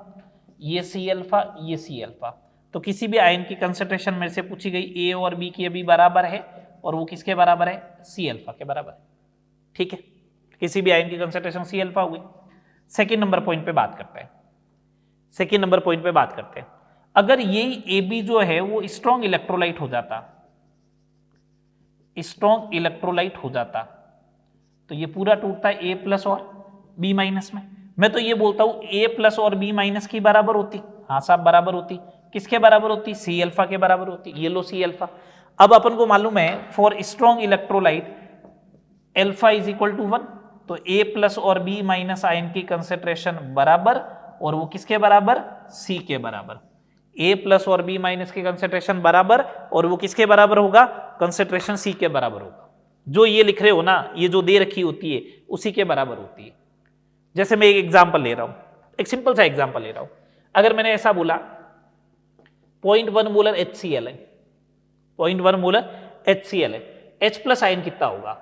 ये C अल्फा, ये C अल्फा। तो किसी भी आयन की कंसंट्रेशन मेरे से पूछी गई A और B की अभी बराबर है, और वो किसके बराबर है? C अल्फा के बराबर है। ठीक है, किसी भी आयन की कंसंट्रेशन C अल्फा हो गई। सेकेंड नंबर पॉइंट पे बात करते हैं। सेकेंड नंबर पॉइंट पे बात करते हैं, अगर यही AB जो है वो स्ट्रॉन्ग इलेक्ट्रोलाइट हो जाता, स्ट्रॉन्ग इलेक्ट्रोलाइट हो जाता, तो ये पूरा टूटता है A+ और B- में। मैं तो ये बोलता हूं A+ और B- की बराबर होती। हाँ साहब बराबर होती। किसके बराबर होती? C अल्फा के बराबर होती। ये लो C अल्फा। अब अपन को मालूम है for strong electrolyte alpha is equal to 1, तो A+ और B- आयन की कंसेंट्रेशन बराबर, और वो किसके बराबर? C के बराबर। A+ और B- की कंसेंट्रेशन बराबर, और वो किसके बराबर होगा? कंसेंट्रेशन C के बराबर होगा। जो ये लिख रहे हो ना, ये जो दे रखी होती है उसी के बराबर होती है। जैसे मैं एक एग्जांपल ले रहा हूं, एक सिंपल सा एग्जांपल ले रहा हूं। अगर मैंने ऐसा बोला 0.1 मोलर HCl है, 0.1 मोलर HCl है, H+ आयन कितना होगा?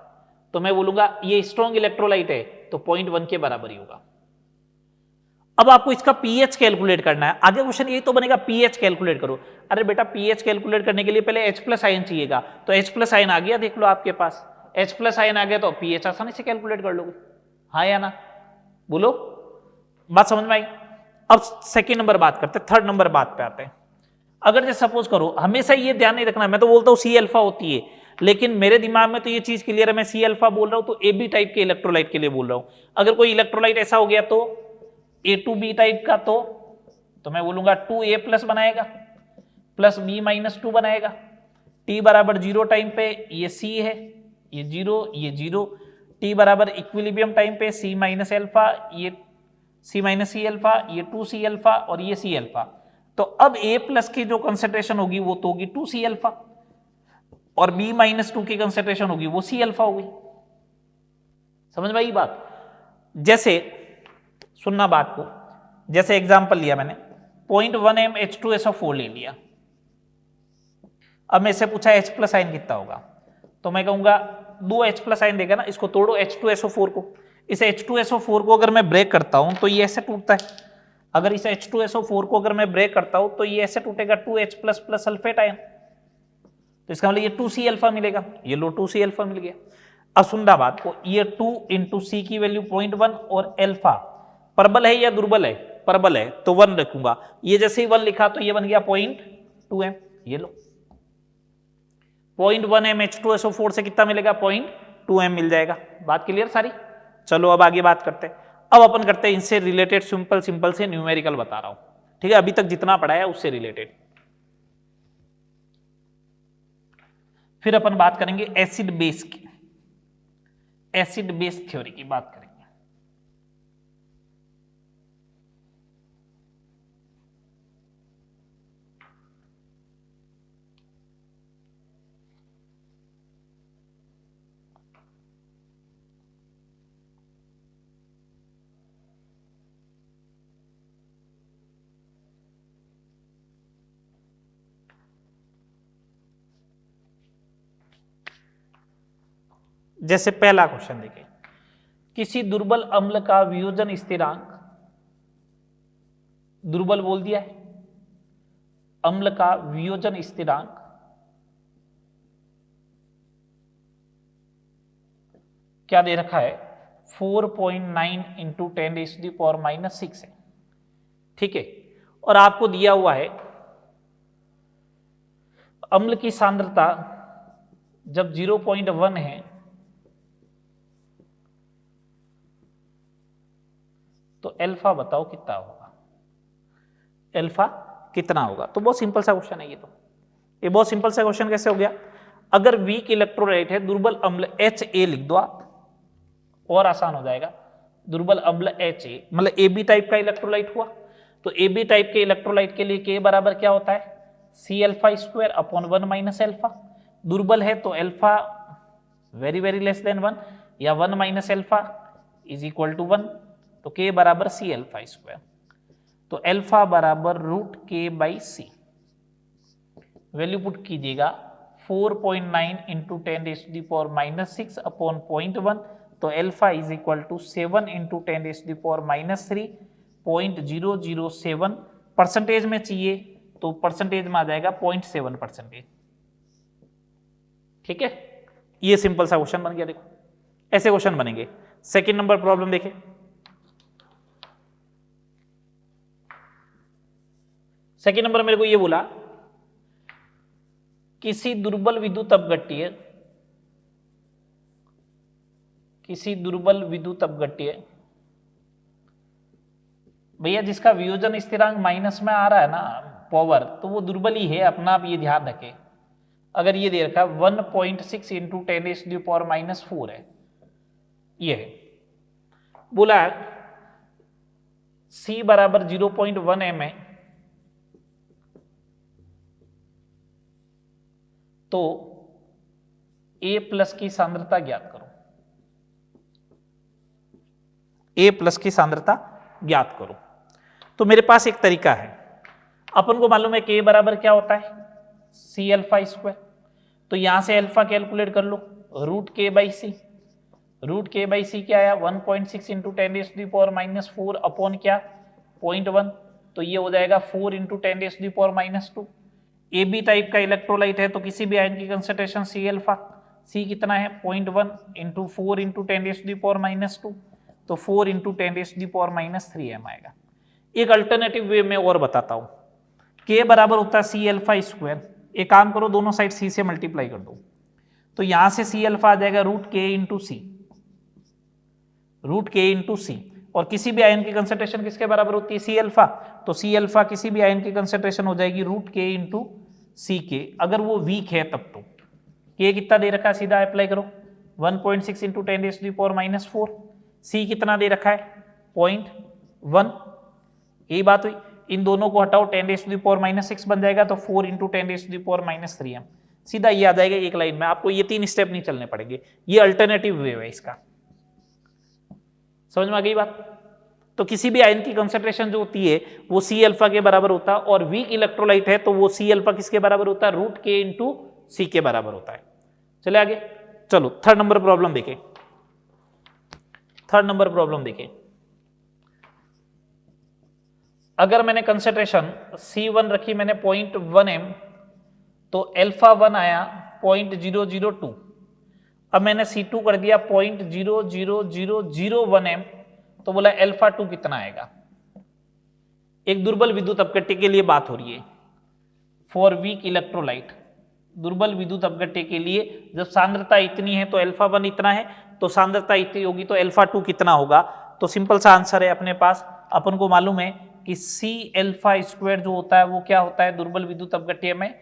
तो मैं बोलूंगा ये स्ट्रॉन्ग इलेक्ट्रोलाइट है, तो 0.1 के बराबर ही होगा। अब आपको इसका पीएच कैलकुलेट करना है। आगे क्वेश्चन यही तो बनेगा, पीएच कैलकुलेट करो। अरे बेटा पीएच कैलकुलेट करने के लिए पहले H+ आयन चाहिएगा, तो H+ आयन आ गया, देख लो आपके पास H+ आयन आ गया, तो पीएच आसानी से कैलकुलेट कर लोगे। हाँ या ना? बोलो, बात समझ में आई? अब सेकेंड नंबर बात करते हैं, थर्ड नंबर बात पे आते हैं। अगर जैसे सपोज करो, हमेशा ये ध्यान नहीं रखना, मैं तो बोलता हूँ C अल्फा होती है, लेकिन मेरे दिमाग में तो ये चीज क्लियर है, मैं C अल्फा बोल रहा हूं तो AB टाइप के इलेक्ट्रोलाइट के लिए बोल रहा हूं। अगर कोई इलेक्ट्रोलाइट ऐसा हो गया तो A2B टाइप का, तो मैं बोलूंगा 2A+ बनाएगा प्लस B- 2 बनाएगा। T बराबर 0 टाइम पे ये C है, ये 0 ये 0। T बराबर इक्विलिब्रियम टाइम पे C - अल्फा, ये C - C अल्फा, ये 2C अल्फा, और ये C अल्फा। तो अब A+ की जो कंसेंट्रेशन होगी वो तो होगी 2C अल्फा, और B- 2 की कंसेंट्रेशन होगी वो C अल्फा होगी। समझ में आई बात? जैसे सुनना बात को, जैसे एग्जांपल लिया मैंने 0.1 m H2SO4 ले लिया। अब मेरे से पूछा H+ आयन कितना होगा, तो मैं कहूंगा 2 H+ आयन देगा ना, इसको तोड़ो H2SO4 को। इस H2SO4 को अगर मैं ब्रेक करता हूं तो ये ऐसे टूटता है। अगर इस H2SO4 को अगर मैं ब्रेक करता हूं तो ये ऐसे टूटेगा 2H+ सल्फेट आयन, तो इसका मतलब ये 2C अल्फा मिलेगा। ये लो 2C अल्फा मिल गया। अब सुनना बात को, ये 2 × C की वैल्यू 0.1 और अल्फा प्रबल है या दुर्बल है? प्रबल है, तो 1 रखूंगा। ये जैसे ही 1 लिखा तो ये बन गया 0.2 m। ये लो 0.1 m H2SO4 से कितना मिलेगा? 0.2 m मिल जाएगा। बात क्लियर सारी? चलो अब आगे बात करते हैं। अब अपन करते हैं इनसे रिलेटेड सिंपल से न्यूमेरिकल बता रहा हूं, ठीक है? अभी तक जितना पढ़ा है उससे रिलेटेड। फिर अपन बात करेंगे एसिड बेस की, एसिड बेस थ्योरी की बात करेंगे। जैसे पहला क्वेश्चन देखिए, किसी दुर्बल अम्ल का वियोजन स्थिरांक, दुर्बल बोल दिया है, अम्ल का वियोजन स्थिरांक क्या दे रखा है? 4.9 × 10⁻⁻⁶ है, ठीक है? और आपको दिया हुआ है अम्ल की सांद्रता जब 0.1 है तो अल्फा बताओ कितना होगा? अल्फा कितना होगा? तो बहुत सिंपल सा क्वेश्चन है ये। तो ये बहुत सिंपल सा क्वेश्चन कैसे हो गया? अगर वीक इलेक्ट्रोलाइट है, दुर्बल अम्ल Ha लिख दो आप, और आसान हो जाएगा। दुर्बल अम्ल Ha मतलब AB टाइप का इलेक्ट्रोलाइट हुआ, तो ए बी टाइप के इलेक्ट्रोलाइट के लिए के बराबर क्या होता है, C alpha square upon 1 minus alpha. दुर्बल है तो alpha very very less than 1 या 1 minus alpha is equal to 1, तो के बराबर सी अल्फा स्क्वायर। तो अल्फा बराबर root K by C, value put कीजिएगा 4.9 इंटू 10⁻⁻6 अपॉन 0.1, तो alpha is equal to 7 into 10⁻³ 0.007। Percentage में चाहिए तो परसेंटेज में आ जाएगा 0.7%। ठीक है, ये सिंपल सा क्वेश्चन बन गया। देखो ऐसे क्वेश्चन बनेंगे। सेकंड नंबर प्रॉब्लम देखें। सेकंड नंबर मेरे को ये बोला, किसी दुर्बल विद्युत अपघट्य भैया जिसका वियोजन स्थिरांक माइनस में आ रहा है ना पावर, तो वो दुर्बल ही है, अपना आप ये ध्यान रखें। अगर ये दे रखा 1.6 इंटू 10⁻⁴ है, ये है। बोला C बराबर 0.1 m है, तो A प्लस की सांद्रता ज्ञात करो। A प्लस की सांद्रता ज्ञात करो। तो मेरे पास एक तरीका है, अपन को मालूम है K बराबर क्या होता है, C अल्फा स्क्वायर। तो यहां से अल्फा कैलकुलेट कर लो, root K by C. Root K by सी क्या आया, 1.6 इंटू 10⁻⁴ अपॉन क्या 0.1, तो ये हो जाएगा 4 इंटू 10⁻⁻²। ए बी टाइप का इलेक्ट्रोलाइट है तो किसी भी आयन की कंसंट्रेशन सी अल्फा, सी कितना है 0.1 इंटू 4 इंटू 10⁻⁻², तो 4 इंटू 10⁻³ आएगा। एक अल्टरनेटिव वे में और बताता हूं, के बराबर होता है सी अल्फा स्क्वायर। एक काम करो, दोनों साइड सी से मल्टीप्लाई कर दो, तो यहां से सी अल्फा आ जाएगा रूट के इंटू सी, रूट के इंटू सी। और किसी भी आयन की कंसंट्रेशन किसके बराबर होती है, सी अल्फा, तो सी अल्फा किसी भी आयन की कंसंट्रेशन हो जाएगी रूट के इंटू सी के। अगर वो वीक है तब तो के कितना दे रखा है, सीधा अप्लाई करो 1.6 इंटू 10⁻⁴। सी कितना दे रखा है 0.1, यही बात हुई। इन दोनों को हटाओ 10⁻⁻6 बन जाएगा, तो 4 इंटू 10⁻⁻3 सीधा ये आ जाएगा एक लाइन में। आपको ये 3 स्टेप नहीं चलने पड़ेंगे, ये अल्टरनेटिव वे है इसका। समझ में आ गई बात। तो किसी भी आयन की कंसंट्रेशन जो होती है वो सी अल्फा के बराबर होता है, और वीक इलेक्ट्रोलाइट है तो वो सी अल्फा किसके बराबर होता है, रूट के इंटू सी के बराबर होता है। चले आगे, चलो थर्ड नंबर प्रॉब्लम देखें। थर्ड नंबर प्रॉब्लम देखें, अगर मैंने कंसंट्रेशन C1 रखी मैंने 0.1 m, तो अल्फा 1 आया 0.002। अब मैंने C2 कर दिया 0.00001 m, तो बोला अल्फा 2 कितना आएगा। एक दुर्बल विद्युत अपघट्य के लिए बात हो रही है, फॉर वीक इलेक्ट्रोलाइट। दुर्बल विद्युत अपघट्य के लिए जब सांद्रता इतनी है तो अल्फा 1 इतना है, तो सांद्रता इतनी होगी तो अल्फा 2 कितना होगा। तो सिंपल सा आंसर है अपने पास, अपन को मालूम है कि सी अल्फा स्क्वायर जो होता है वो क्या होता है, दुर्बल विद्युत अपघट्य में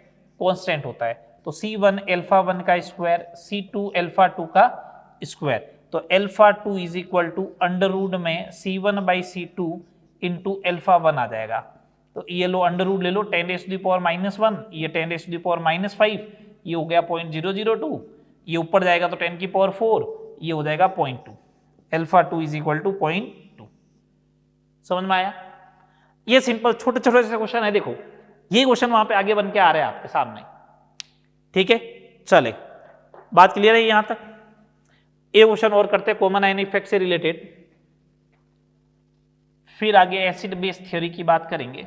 कांस्टेंट होता है। तो C1 अल्फा 1 का स्क्वायर, C2 अल्फा 2 का स्क्वायर, तो alpha 2 is equal to under root में C1 by C2 into alpha 1 आ जाएगा। तो ये लो अंडर रूट ले लो 10⁻⁻1, ये 10⁻⁵, ये हो गया 0.002, ये ऊपर जाएगा तो 10⁴, ये हो जाएगा 0.2। Alpha 2 is equal to 0.2। समझ में आया। ये सिंपल छोटे छोटे से क्वेश्चन है। देखो ये क्वेश्चन वहां पे आगे बन के आ रहे हैं आपके सामने, ठीक है। चले, बात क्लियर है यहां तक। ये क्वेश्चन और करते कॉमन आयन इफेक्ट से रिलेटेड, फिर आगे एसिड बेस थ्योरी की बात करेंगे।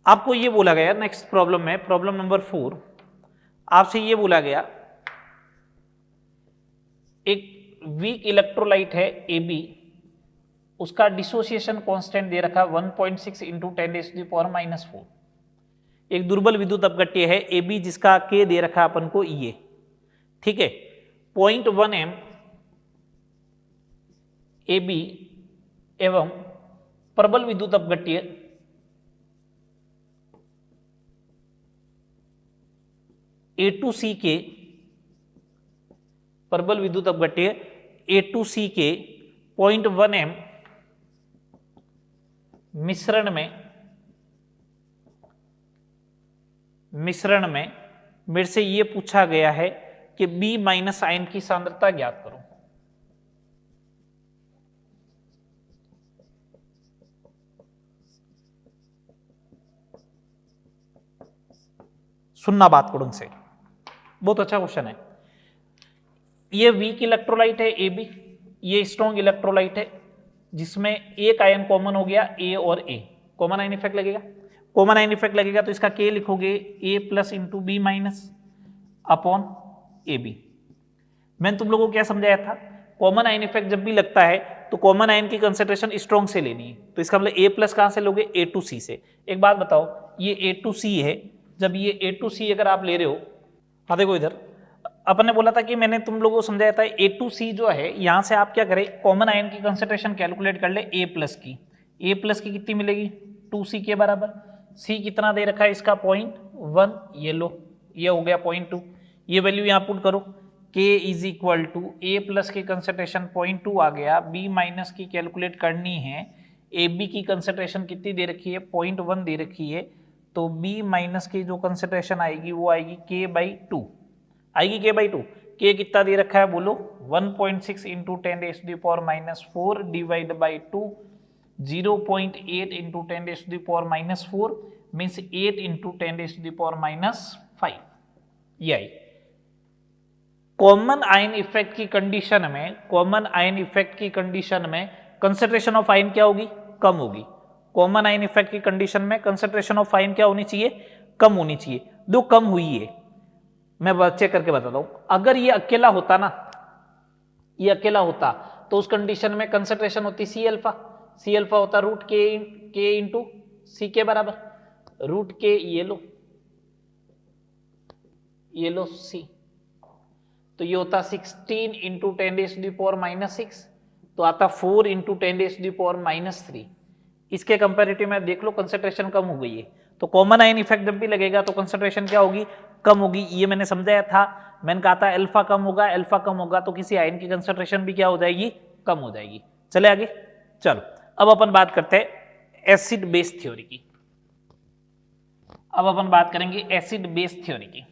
आपको ये बोला गया नेक्स्ट प्रॉब्लम में, प्रॉब्लम नंबर 4, आपसे ये बोला गया एक वीक इलेक्ट्रोलाइट है AB, उसका डिसोसिएशन कांस्टेंट दे रखा 1.6 इंटू 10⁻⁻4। एक दुर्बल विद्युत अपघट्य है AB जिसका K दे रखा अपन को E, ठीक है। 0.1 m AB एवं प्रबल विद्युत अपघट्य A2C के प्रबल विद्युत अपघट्य A2C के 0.1 m मिश्रण में मेरे से ये पूछा गया है कि B माइनस आयन की सांद्रता ज्ञात करो। सुनना बात करो उनसे, बहुत अच्छा क्वेश्चन है। ये वीक इलेक्ट्रोलाइट है AB, ये स्ट्रॉन्ग इलेक्ट्रोलाइट है जिसमें एक आयन कॉमन हो गया A और A, कॉमन आयन इफेक्ट लगेगा। कॉमन आयन इफेक्ट लगेगा तो इसका K लिखोगे A plus into B minus upon AB। मैंने तुम लोगों को क्या समझाया था, कॉमन आयन इफेक्ट जब भी लगता है तो कॉमन आयन की कंसेंट्रेशन स्ट्रॉन्ग से लेनी है, तो इसका मतलब A प्लस कहां से लोगे, A2C से। एक बात बताओ, ये A2C है, जब ये A2C अगर आप ले रहे हो, हाँ देखो इधर अपन ने बोला था कि मैंने तुम लोगों को समझाया था A2C जो है, यहां से आप क्या करें, कॉमन आयन की कंसेंट्रेशन कैलकुलेट कर ले A प्लस की। A प्लस की कितनी मिलेगी, 2C के बराबर। C कितना दे रखा है इसका 0.1, ये लो, ये हो गया 0.2। ये वैल्यू यहाँ पुट करो, K is equal to A plus की कंसेंट्रेशन 0.2 आ गया, B माइनस की कैलकुलेट करनी है, AB की कंसेंट्रेशन कितनी दे रखी है, 0.1 दे रखी है, तो B माइनस की जो कंसेंट्रेशन आएगी वो आएगी K/2, आएगी K/2। K कितना दे रखा है बोलो, 1.6 into 10⁻⁻⁴ divide by 2, 0.8 into 10⁻⁻⁴ means 8 into 10⁻⁻5। ये आई। कॉमन आयन इफेक्ट की कंडीशन में, कॉमन आयन इफेक्ट की कंडीशन में कंसेंट्रेशन ऑफ आयन क्या होगी, कम होगी। कॉमन आयन इफेक्ट की कंडीशन में कंसेंट्रेशन ऑफ आयन क्या होनी चाहिए, कम होनी चाहिए। दो कम हुई है, मैं चेक करके बताता हूं। अगर ये अकेला होता ना, ये अकेला होता तो उस कंडीशन में कंसेंट्रेशन होती C अल्फा, C अल्फा होता रूट के इंटू C के बराबर, रूट के ये लो C, तो ये होता 16 इंटू 10⁻⁻⁶, तो आता 4 इंटू 10⁻⁻3। इसके कंपेरेटिव में देख लो कंसेंट्रेशन कम हो गई है, तो कॉमन आयन इफेक्ट जब भी लगेगा तो कंसेंट्रेशन क्या होगी, कम होगी। ये मैंने समझाया था, मैंने कहा था अल्फा कम होगा, अल्फा कम होगा तो किसी आयन की कंसेंट्रेशन भी क्या हो जाएगी, कम हो जाएगी। चले आगे, चलो अब अपन बात करते हैं एसिड बेस थ्योरी की। अब अपन बात करेंगे एसिड बेस थ्योरी की।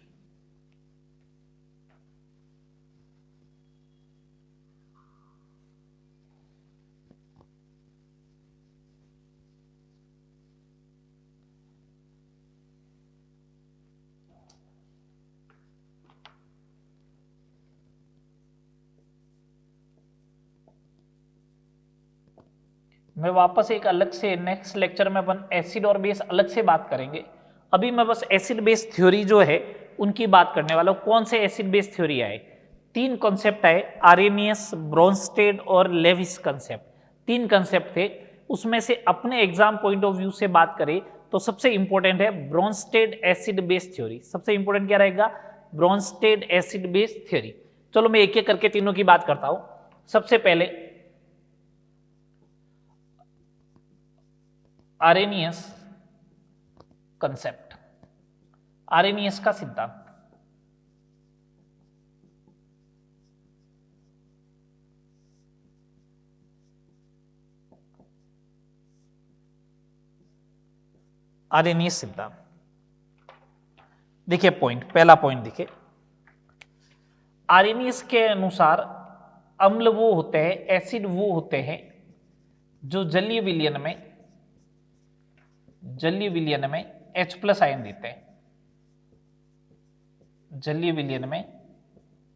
मैं वापस एक अलग से नेक्स्ट लेक्चर में अपन एसिड और बेस अलग से बात करेंगे। अभी मैं बस एसिड बेस थ्योरी जो है उनकी बात करने वाला हूं। कौन से एसिड बेस थ्योरी आए, तीन कॉन्सेप्ट आए, आरेनियस, ब्रोंस्टेड और लेविस कॉन्सेप्ट। तीन कॉन्सेप्ट थे, उसमें से अपने एग्जाम पॉइंट ऑफ व्यू से बात करें तो सबसे इंपॉर्टेंट है ब्रोंस्टेड एसिड बेस थ्योरी। सबसे इंपॉर्टेंट क्या रहेगा, ब्रोंस्टेड एसिड बेस थ्योरी। चलो मैं एक एक करके तीनों की बात करता हूं। सबसे पहले आरेनियस कंसेप्ट, आरेनियस का सिद्धांत। आरेनियस सिद्धांत देखिए, पॉइंट, पहला पॉइंट देखिए, आरेनियस के अनुसार अम्ल वो होते हैं, एसिड वो होते हैं जो जलीय विलयन में H प्लस आयन देते हैं, जलीय विलयन में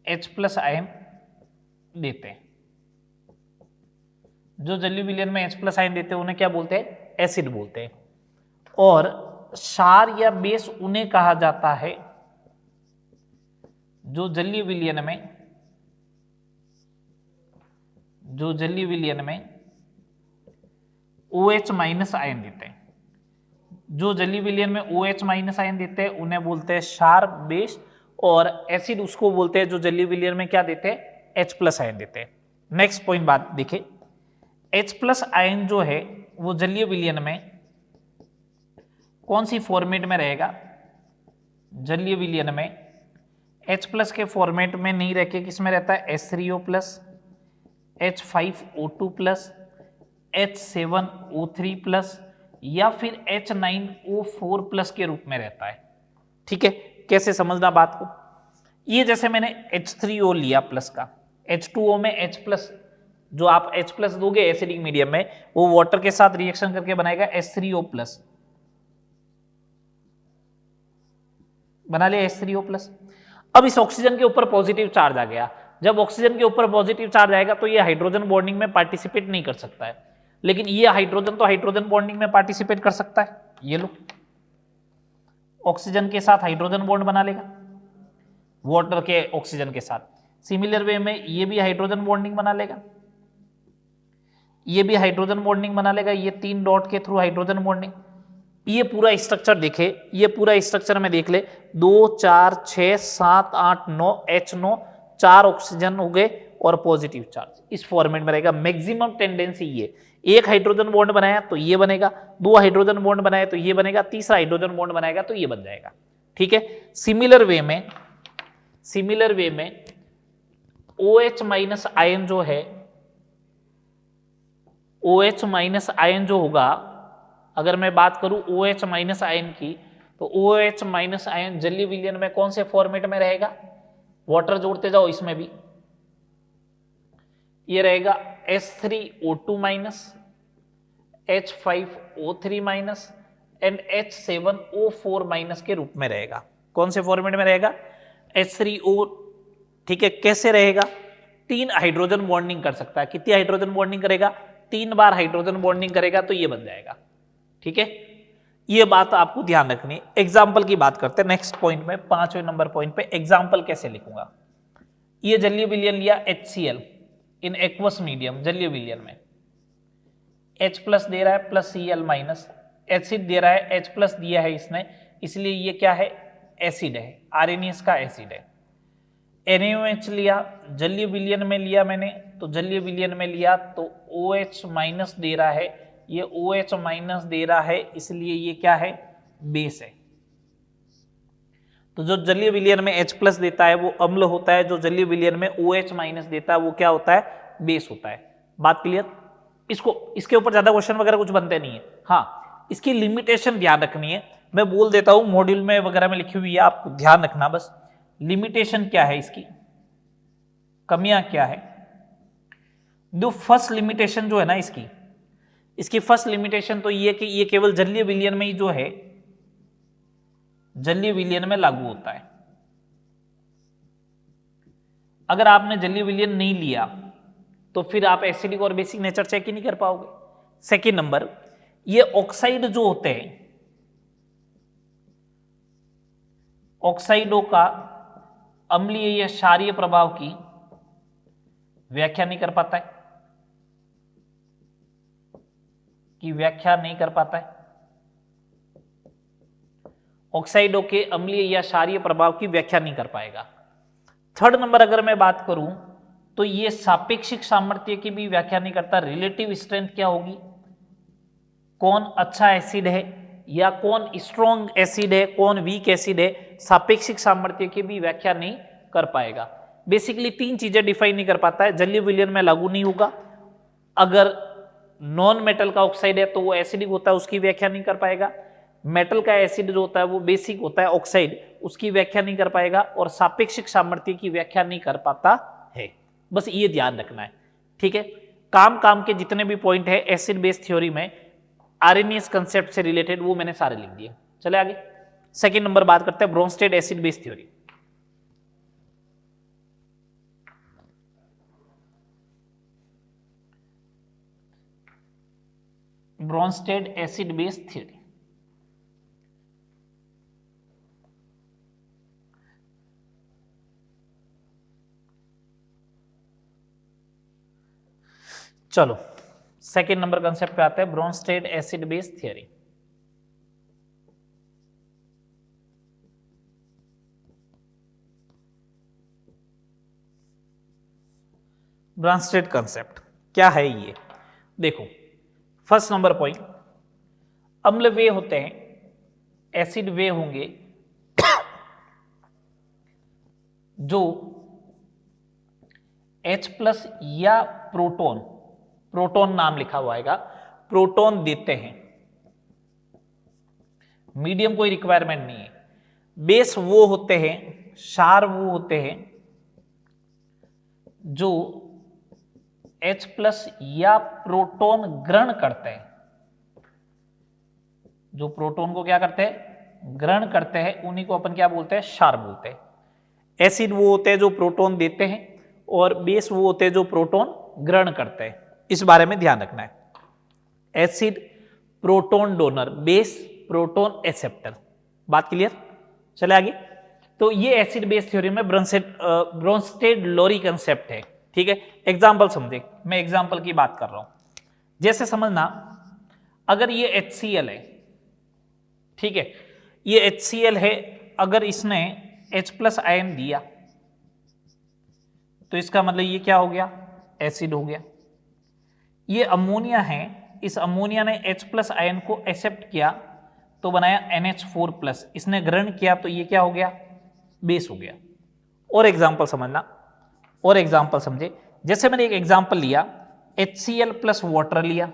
H प्लस आयन देते हैं। जो जलीय विलयन में H प्लस आयन देते हैं उन्हें क्या बोलते हैं, एसिड बोलते हैं। और क्षार या बेस उन्हें कहा जाता है जो जलीय विलयन में OH माइनस आयन देते हैं। जो जलीय विलयन में OH माइनस आयन देते हैं उन्हें बोलते हैं क्षार, बेस। और एसिड उसको बोलते हैं जो जलीय विलयन में क्या देते हैं, H प्लस आयन देते हैं। नेक्स्ट पॉइंट बात देखिए, H प्लस आयन जो है वो जलीय विलयन में कौन सी फॉर्मेट में रहेगा? जलीय विलयन में H प्लस के फॉर्मेट में नहीं रह के किस में रहता है? H3O plus, H5O2 plus, H7O3 plus या फिर H9O4 प्लस के रूप में रहता है। ठीक है, कैसे समझना बात को? ये जैसे मैंने H3O लिया प्लस का, H2O में H प्लस, जो आप H प्लस दोगे एसिडिक मीडियम में, वो वाटर के साथ रिएक्शन करके बनाएगा H3O प्लस, बना लिया H3O प्लस। अब इस ऑक्सीजन के ऊपर पॉजिटिव चार्ज आ गया। जब ऑक्सीजन के ऊपर पॉजिटिव चार्ज आएगा तो ये हाइड्रोजन बॉन्डिंग में पार्टिसिपेट नहीं कर सकता है, लेकिन ये हाइड्रोजन तो हाइड्रोजन बॉन्डिंग में पार्टिसिपेट कर सकता है। ये लो, ऑक्सीजन के साथ हाइड्रोजन बॉन्ड बना लेगा वाटर के ऑक्सीजन के साथ। सिमिलर वे में ये भी हाइड्रोजन बॉन्डिंग बना लेगा, ये भी हाइड्रोजन बॉन्डिंग बना लेगा, ये 3 डॉट के थ्रू हाइड्रोजन बॉन्डिंग। ये पूरा स्ट्रक्चर देखे, ये पूरा स्ट्रक्चर में देख ले, 2 4 6 7 8 9 H9, 4 ऑक्सीजन हो गए और पॉजिटिव चार्ज इस फॉर्मेट में रहेगा। मैक्सिमम टेंडेंसी ये, एक हाइड्रोजन बॉन्ड बनाया तो ये बनेगा, 2 हाइड्रोजन बॉन्ड बनाया तो ये बनेगा, तीसरा हाइड्रोजन बॉन्ड बनाएगा तो ये बन जाएगा। ठीक है, सिमिलर वे में OH माइनस आयन जो है, OH माइनस आयन जो होगा, अगर मैं बात करूं OH माइनस आयन की, तो OH माइनस आयन जलीय विलयन में कौन से फॉर्मेट में रहेगा? वाटर जोड़ते जाओ, इसमें भी ये रहेगा H3O2 minus, H5O3 minus and H7O4 minus के रूप में रहेगा। कौन से फॉर्मेट में रहेगा? H3O। ठीक है, कैसे रहेगा? 3 हाइड्रोजन बॉन्डिंग कर सकता है। कितनी हाइड्रोजन बॉन्डिंग करेगा? 3 बार हाइड्रोजन बॉन्डिंग करेगा तो ये बन जाएगा। ठीक है, ये बात आपको ध्यान रखनी है। एग्जाम्पल की बात करते हैं नेक्स्ट पॉइंट में, 5वें नंबर पॉइंट पे एग्जाम्पल कैसे लिखूंगा। ये जलीय विलयन लिया HCl इन एक्वस मीडियम, जलीय विलयन में H प्लस दे रहा है प्लस Cl माइनस, एसिड दे रहा है, H प्लस दिया है इसने, इसलिए ये क्या है? एसिड है, आर्सेनियस का एसिड है। NaOH लिया, जलीय विलयन में लिया मैंने, तो जलीय विलयन में लिया तो OH माइनस दे रहा है, ये OH माइनस दे रहा है, इसलिए ये क्या है? बेस है। तो जो जलीय विलयन में H प्लस देता है वो अम्ल होता है, जो जलीय विलयन में OH माइनस देता है वो क्या होता है? बेस होता है। बात क्लियर? इसके ऊपर ज्यादा क्वेश्चन वगैरह कुछ बनते नहीं है। हाँ, इसकी लिमिटेशन ध्यान रखनी है, मैं बोल देता हूं, मॉड्यूल में वगैरह में लिखी हुई है, आपको ध्यान रखना बस। लिमिटेशन क्या है इसकी, कमियां क्या है? जो फर्स्ट लिमिटेशन जो है ना इसकी फर्स्ट लिमिटेशन तो ये कि ये केवल जलीय विलयन में ही जो है, जलीय विलयन में लागू होता है। अगर आपने जलीय विलयन नहीं लिया तो फिर आप एसिडिक और बेसिक नेचर चेक ही नहीं कर पाओगे। सेकेंड नंबर, ये ऑक्साइड जो होते हैं, ऑक्साइडों का अम्लीय या क्षारीय प्रभाव की व्याख्या नहीं कर पाता है, ऑक्साइडों के अम्लीय या क्षारीय प्रभाव की व्याख्या नहीं कर पाएगा। थर्ड नंबर अगर मैं बात करूं तो ये सापेक्षिक सामर्थ्य की भी व्याख्या नहीं करता। रिलेटिव स्ट्रेंथ क्या होगी, कौन अच्छा एसिड है या कौन स्ट्रॉन्ग एसिड है, कौन वीक एसिड है, सापेक्षिक सामर्थ्य की भी व्याख्या नहीं कर पाएगा। बेसिकली 3 चीजें डिफाइन नहीं कर पाता है, जलीय विलयन में लागू नहीं होगा, अगर नॉन मेटल का ऑक्साइड है तो वो एसिडिक होता है, उसकी व्याख्या नहीं कर पाएगा, मेटल का एसिड जो होता है वो बेसिक होता है ऑक्साइड, उसकी व्याख्या नहीं कर पाएगा, और सापेक्षिक सामर्थ्य की व्याख्या नहीं कर पाता है। बस ये ध्यान रखना है। ठीक है, काम के जितने भी पॉइंट है एसिड बेस थ्योरी में आर्सेनियस कंसेप्ट से रिलेटेड वो मैंने सारे लिख दिए। चले आगे, सेकंड नंबर बात करते हैं Bronsted acid base theory. Bronsted acid base theory, चलो सेकेंड नंबर कंसेप्ट पे आते हैं, Bronsted acid base theory. Bronsted concept क्या है ये? देखो फर्स्ट नंबर पॉइंट, अम्ल वे होते हैं, एसिड वे होंगे जो H+ या प्रोटॉन, प्रोटॉन नाम लिखा हुआ आएगा, प्रोटॉन देते हैं। मीडियम कोई रिक्वायरमेंट नहीं है। बेस वो होते हैं, क्षार वो होते हैं जो H+ या प्रोटॉन ग्रहण करते हैं, जो प्रोटॉन को क्या करते हैं, ग्रहण करते हैं, उन्हीं को अपन क्या बोलते हैं, क्षार बोलते हैं। एसिड वो होते हैं जो प्रोटॉन देते हैं, और बेस वो होते हैं जो प्रोटॉन ग्रहण करते हैं। इस बारे में ध्यान रखना है। Acid proton donor, base proton acceptor. बात क्लियर? चले आगे। तो ये एसिड बेस थ्योरी में ब्रोंस्टेड लोरी कंसेप्ट है। ठीक है, एग्जाम्पल समझे, मैं एग्जाम्पल की बात कर रहा हूं। जैसे समझना, अगर ये HCl है, ठीक है, ये HCl है, अगर इसने H+ आयन दिया तो इसका मतलब ये क्या हो गया, एसिड हो गया। ये अमोनिया है, इस अमोनिया ने H+ आयन को एक्सेप्ट किया तो बनाया NH4+, इसने ग्रहण किया तो ये क्या हो गया, बेस हो गया। और एग्जाम्पल समझना, और एग्जाम्पल समझे। जैसे मैंने एक एग्जाम्पल लिया, HCl प्लस वाटर लिया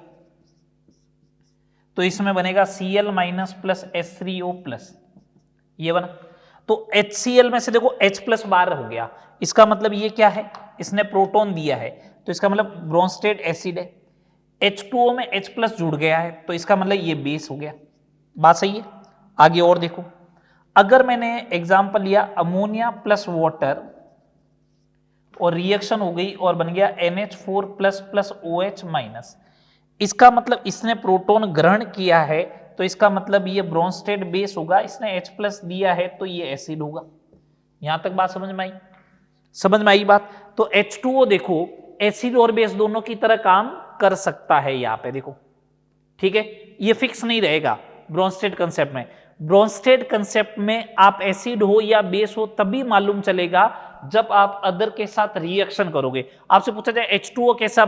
तो इसमें बनेगा Cl- प्लस H3O+, ये बना। तो HCl में से देखो H+ बाहर हो गया, इसका मतलब ये क्या है, इसने प्रोटॉन दिया है, तो इसका मतलब ब्रोंस्टेड एसिड है। H2O में H+ जुड़ गया है, तो इसका मतलब ये बेस हो गया। बात सही है? आगे और देखो, अगर मैंने एग्जाम्पल लिया अमोनिया प्लस वाटर और रिएक्शन हो गई और बन गया NH4+ प्लस OH-, इसका मतलब इसने प्रोटॉन ग्रहण किया है, तो इसका मतलब ये ब्रोंस्टेड बेस होगा, इसने H+ दिया है तो ये एसिड होगा। यहां तक बात समझ में आई? समझ में आई बात? तो H2O देखो एसिड और बेस दोनों की तरह काम कर सकता है यहां पे देखो, ठीक है, ये फिक्स नहीं रहेगा ब्रोंस्टेड कंसेप्ट में। ब्रोंस्टेड कंसेप्ट में आप एसिड हो या बेस हो तभी मालूम चलेगा जब आप अदर के साथ रिएक्शन करोगे। आपसे पूछा जाए H2O कैसा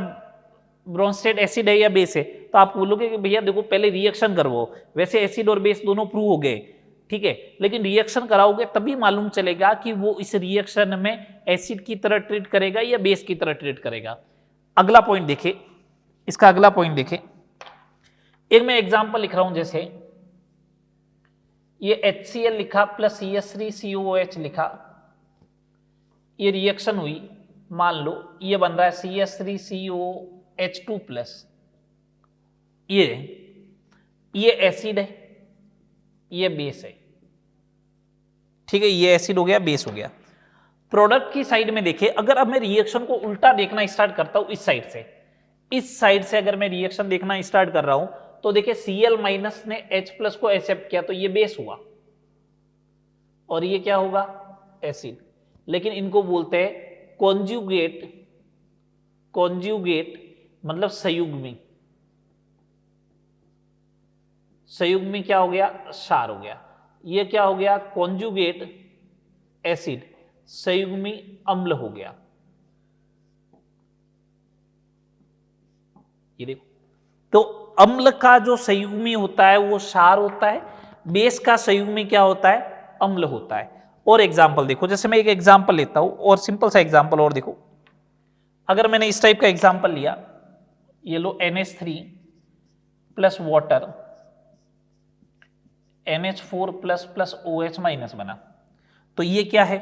ब्रोंस्टेड एसिड है या बेस है, तो आप बोलोगे कि भैया देखो पहले रिएक्शन करवाओ। वैसे एसिड और बेस दोनों प्रूव हो गए, ठीक है, लेकिन रिएक्शन कराओगे तभी मालूम चलेगा कि वो इस रिएक्शन में एसिड की तरह ट्रीट करेगा या बेस की तरह ट्रीट करेगा। अगला पॉइंट देखे, इसका अगला पॉइंट देखे। एक मैं एग्जांपल लिख रहा हूं, जैसे ये HCl लिखा प्लस CH3COOH लिखा, ये रिएक्शन हुई, मान लो ये बन रहा है CH3COH2+, ये एसिड है, ये बेस है, ठीक है, ये एसिड हो गया, बेस हो गया। प्रोडक्ट की साइड में देखे, अगर अब मैं रिएक्शन को उल्टा देखना स्टार्ट करता हूं, इस साइड से अगर मैं रिएक्शन देखना स्टार्ट कर रहा हूं, तो देखिए Cl- ने H+ को एक्सेप्ट किया तो ये बेस हुआ और ये क्या होगा, एसिड। लेकिन इनको बोलते हैं कॉन्जुगेट, कॉन्जुगेट मतलब संयुग्मी, संयुग्मी क्या हो गया, क्षार हो गया। ये क्या हो गया, कॉन्जुगेट एसिड, संयुग्मी अम्ल हो गया। ये देखो, तो अम्ल का जो संयुग्मी होता है वो क्षार होता है, बेस का संयुग्मी क्या होता है, अम्ल होता है। और एग्जाम्पल देखो, जैसे मैं एक एग्जाम्पल लेता हूं और सिंपल सा एग्जाम्पल और देखो, अगर मैंने इस टाइप का एग्जाम्पल लिया, ये लो NH3 plus water NH4 plus plus OH- बना, तो ये क्या है,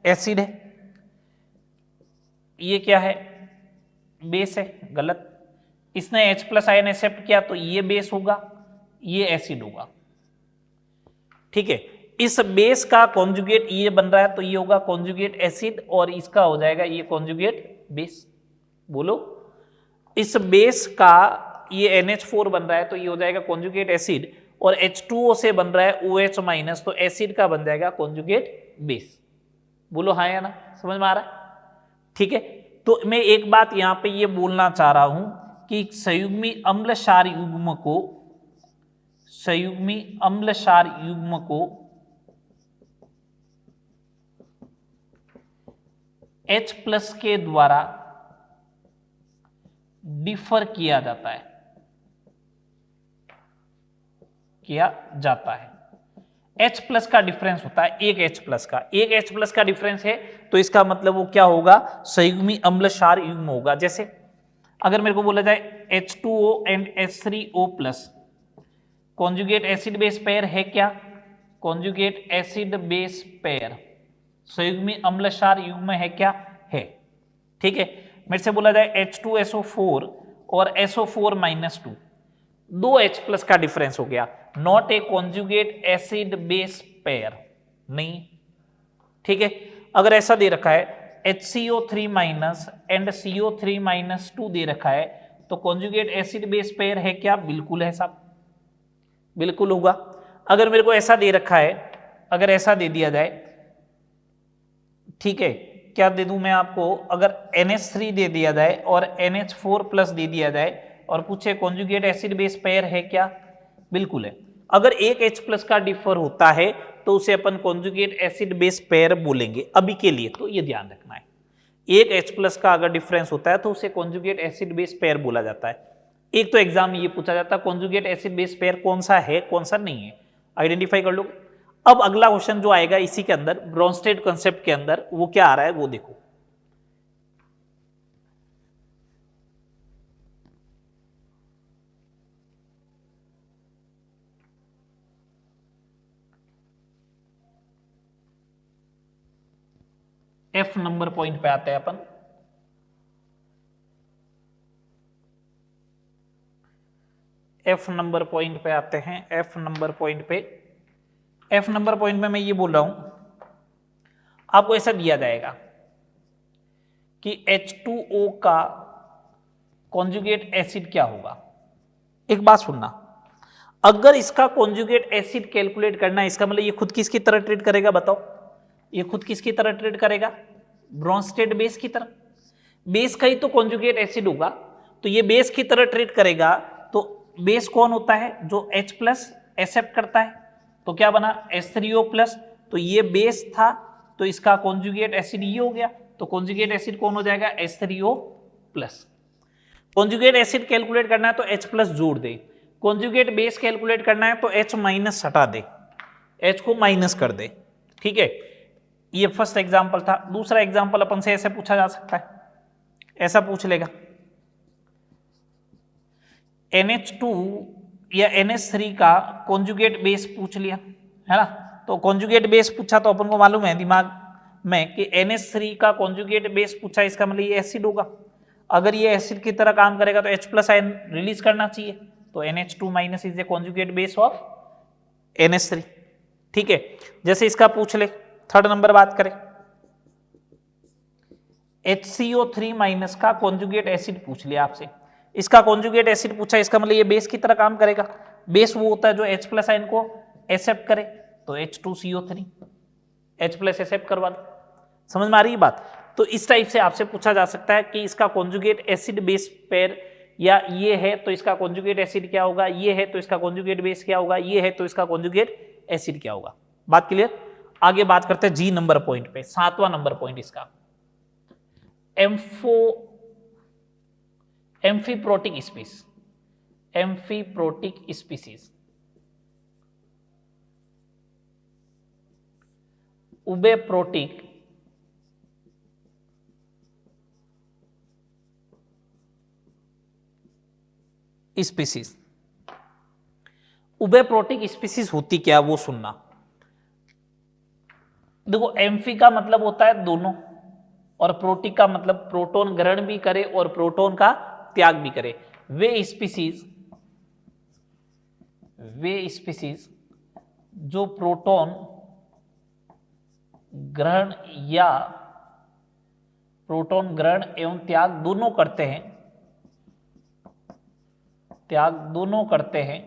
एसिड है। ये क्या है, बेस है, गलत। इसने H+ आयन एक्सेप्ट किया तो ये बेस होगा, ये एसिड होगा, ठीक है। इस बेस का कॉन्जुगेट ये बन रहा है तो ये होगा कॉन्जुगेट एसिड, और इसका हो जाएगा ये कॉन्जुगेट बेस। बोलो, इस बेस का ये NH4 बन रहा है तो ये हो जाएगा कॉन्जुगेट एसिड, और H2O से बन रहा है OH-, तो एसिड का बन जाएगा कॉन्जुगेट बेस। बोलो हाँ या ना, समझ में आ रहा है? ठीक है, तो मैं एक बात यहां पे ये बोलना चाह रहा हूं कि संयुग्मी अम्ल क्षार युग्म को, संयुग्मी अम्ल क्षार युग्म को H+ के द्वारा डिफर किया जाता है, H प्लस का डिफरेंस होता है एक H प्लस का, एक H प्लस का डिफरेंस है तो इसका मतलब वो क्या होगा, संयुग्मी अम्ल क्षार युग्म होगा। जैसे अगर मेरे को बोला जाए H2O and H3O plus, conjugate acid base pair है क्या, कॉन्जुगेट एसिड बेस पेयर संयुग्मी अम्ल क्षार युग्म है क्या, है। ठीक है, मेरे से बोला जाए H2SO4 और SO4-2, दो H प्लस का डिफरेंस हो गया, not a conjugate acid base pair, नहीं। ठीक है, अगर ऐसा दे रखा है HCO3- एंड CO3-2 दे रखा है तो कॉन्जुगेट एसिड बेस पेयर है क्या, बिल्कुल है साहब, बिल्कुल होगा। अगर मेरे को ऐसा दे रखा है, अगर ऐसा दे दिया जाए, ठीक है, क्या दे दूं मैं आपको, अगर NH3 दे दिया जाए और NH4+ दे दिया जाए और पूछे कॉन्जुगेट एसिड बेस पेयर है क्या, बिल्कुल है। अगर एक H प्लस का डिफर होता है तो उसे अपन कॉन्जुगेट एसिड बेस पेयर बोलेंगे अभी के लिए, तो ये ध्यान रखना है। एक H प्लस का अगर डिफरेंस होता है तो उसे कॉन्जुगेट एसिड बेस पेयर बोला जाता है। एक तो एग्जाम में ये पूछा जाता है कॉन्जुगेट एसिड बेस पेयर कौन सा है कौन सा नहीं है, आइडेंटिफाई कर लो। अब अगला क्वेश्चन जो आएगा इसी के अंदर, ब्रोंस्टेड कॉन्सेप्ट के अंदर, वो क्या आ रहा है वो देखो। F नंबर पॉइंट पे आते हैं अपन। F नंबर पॉइंट पे आते हैं, F नंबर पॉइंट पे, F नंबर पॉइंट में मैं ये बोल रहा हूं, आपको ऐसा दिया जाएगा कि H2O का कॉन्जुगेट एसिड क्या होगा। एक बात सुनना, अगर इसका कॉन्जुगेट एसिड कैलकुलेट करना है, इसका मतलब ये खुद किसकी तरह ट्रीट करेगा, बताओ, ये खुद किसकी तरह ट्रीट करेगा, ब्रोंस्टेड बेस की तरह। बेस का ही तो कॉन्जुगेट एसिड होगा, तो ये बेस की तरह ट्रीट करेगा। तो बेस कौन होता है, जो H प्लस एक्सेप्ट करता है, तो क्या बना H3O+, तो ये बेस था तो इसका कॉन्जुगेट एसिड ये हो गया, तो कॉन्जुगेट एसिड कौन हो जाएगा, H3O+। कॉन्जुगेट एसिड कैलकुलेट करना है तो H प्लस जोड़ दे, कॉन्जुगेट बेस कैलकुलेट करना है तो H माइनस हटा दे, H को माइनस कर दे। ठीक है, ये फर्स्ट एग्जांपल था। दूसरा एग्जांपल अपन से ऐसे पूछा जा सकता है, ऐसा पूछ लेगा, NH2 या NH3 का कॉन्जुगेट बेस पूछ लिया, है ना। तो कॉन्जुगेट बेस पूछा तो अपन को मालूम है दिमाग में कि NH3 का कॉन्जुगेट बेस पूछा, इसका मतलब ये एसिड होगा। अगर ये एसिड की तरह काम करेगा तो H प्लस आयन रिलीज करना चाहिए, तो NH2- is a conjugate base of NH3। ठीक है, जैसे इसका पूछ ले, थर्ड नंबर बात करें, HCO3- का कॉन्जुगेट एसिड पूछ लिया आपसे, इसका कॉन्जुगेट एसिड पूछा, इसका मतलब ये बेस की तरह काम करेगा। बेस वो होता है जो H प्लस आयन को एक्सेप्ट करे, तो H2CO3, H प्लस एक्सेप्ट करवा दो। समझ में आ रही है बात। तो इस टाइप से आपसे पूछा जा सकता है कि इसका कॉन्जुगेट एसिड बेस पेयर, या ये है तो इसका कॉन्जुगेट एसिड क्या होगा, ये है तो इसका कॉन्जुगेट बेस क्या होगा, ये है तो इसका कॉन्जुगेट एसिड क्या होगा। बात क्लियर। आगे बात करते हैं G नंबर पॉइंट पे, 7वां नंबर पॉइंट इसका, एम्फीप्रोटिक स्पीसीज, एम्फीप्रोटिक स्पीसीज, उबेप्रोटिक स्पीसीज। उबेप्रोटिक स्पीसीज होती क्या वो सुनना। देखो, एम्फी का मतलब होता है दोनों, और प्रोटिक का मतलब प्रोटॉन ग्रहण भी करे और प्रोटॉन का त्याग भी करे। वे स्पीसीज जो प्रोटॉन ग्रहण या प्रोटॉन ग्रहण एवं त्याग दोनों करते हैं,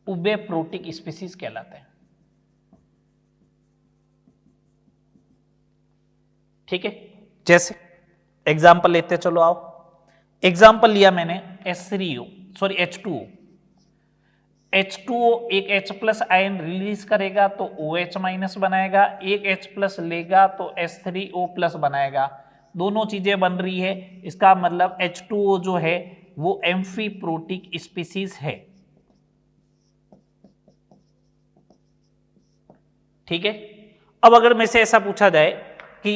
उबेप्रोटिक स्पीसीज कहलाते हैं। ठीक है, जैसे एग्जाम्पल लेते चलो आओ। एग्जाम्पल लिया मैंने H2O, एक H प्लस आयन रिलीज करेगा तो OH माइनस बनाएगा, एक H प्लस लेगा तो H3O+ बनाएगा। दोनों चीजें बन रही है, इसका मतलब H2O जो है वो एम्फीप्रोटिक स्पीसीज है। ठीक है, अब अगर मेरे से ऐसा पूछा जाए कि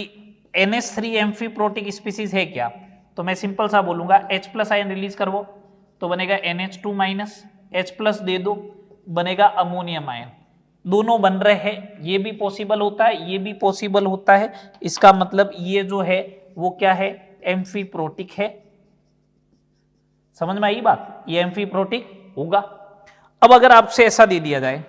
NH3 एम्फीप्रोटिक स्पीसीज है क्या, तो मैं सिंपल सा बोलूंगा H प्लस आयन रिलीज करवो तो बनेगा NH2 माइनस, H प्लस दे दो बनेगा अमोनियम आयन। दोनों बन रहे हैं, ये भी पॉसिबल होता है, ये भी पॉसिबल होता है, इसका मतलब ये जो है वो क्या है, एम्फीप्रोटिक है। समझ में आई बात, ये एम्फीप्रोटिक होगा। अब अगर आपसे ऐसा दे दिया जाए,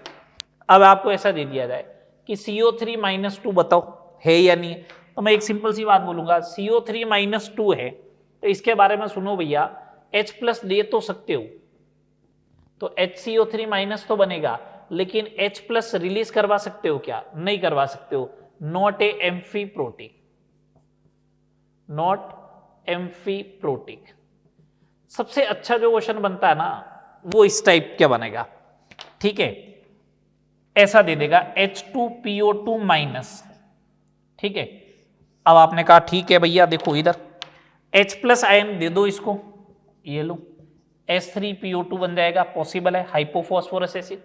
अब आपको ऐसा दे दिया जाए कि CO3 माइनस 2 बताओ है या नहीं है, तो मैं एक सिंपल सी बात बोलूंगा, CO3 माइनस 2 है तो इसके बारे में सुनो भैया, H प्लस दे तो सकते हो, तो HCO3 माइनस तो बनेगा, लेकिन H प्लस रिलीज करवा सकते हो क्या, नहीं करवा सकते हो, not a amphiprotic, not amphiprotic. सबसे अच्छा जो क्वेश्चन बनता है ना वो इस टाइप क्या बनेगा, ठीक है, ऐसा दे देगा H2PO2 माइनस। ठीक है, अब आपने कहा ठीक है भैया, देखो इधर H प्लस आयन दे दो इसको, ये लो H3PO2 बन जाएगा, पॉसिबल है, हाइपोफॉस्फोरस एसिड।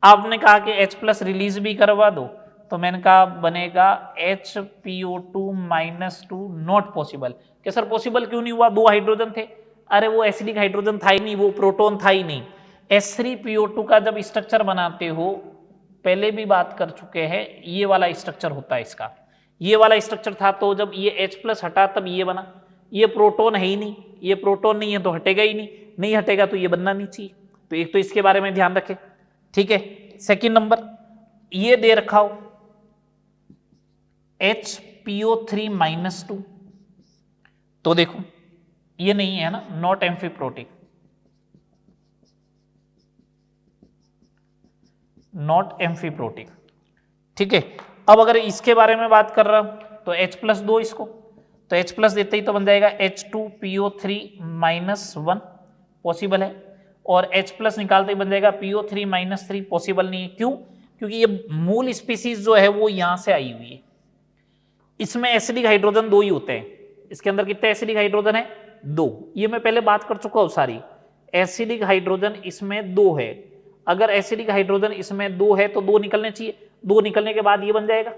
आपने कहा कि H प्लस रिलीज भी करवा दो, तो मैंने कहा बनेगा HPO2 माइनस 2, नॉट पॉसिबल। कि सर पॉसिबल क्यों नहीं हुआ, दो हाइड्रोजन थे, अरे वो एसिडिक हाइड्रोजन था ही नहीं, वो प्रोटॉन था ही नहीं। H3PO2 का जब स्ट्रक्चर बनाते हो, पहले भी बात कर चुके हैं, ये वाला स्ट्रक्चर होता है इसका, ये वाला स्ट्रक्चर था, तो जब ये H प्लस हटा तब ये बना, ये प्रोटॉन है ही नहीं, ये प्रोटॉन नहीं है तो हटेगा ही नहीं, नहीं हटेगा तो ये बनना नहीं चाहिए, तो एक तो इसके बारे में ध्यान रखें। ठीक है, सेकंड नंबर ये दे रखा हो HPO3 माइनस 2, तो देखो ये नहीं है ना, नॉट एम्फीप्रोटिक, नॉट एम्फीप्रोटिक। ठीक है, अब अगर इसके बारे में बात कर रहा हूं तो H प्लस दो इसको, तो H प्लस देते ही तो बन जाएगा H2PO3 माइनस 1, पॉसिबल है, और H प्लस निकालते ही बन जाएगा PO3 माइनस 3, पॉसिबल नहीं है। क्यों, क्योंकि ये मूल स्पीसीज जो है वो यहां से आई हुई है, इसमें एसिडिक हाइड्रोजन दो ही होते हैं, इसके अंदर कितने एसिडिक हाइड्रोजन है, दो, ये मैं पहले बात कर चुका हूं सारी, एसिडिक हाइड्रोजन इसमें दो है, अगर एसिडिक हाइड्रोजन इसमें दो है तो दो निकलने चाहिए, दो निकलने के बाद ये बन जाएगा,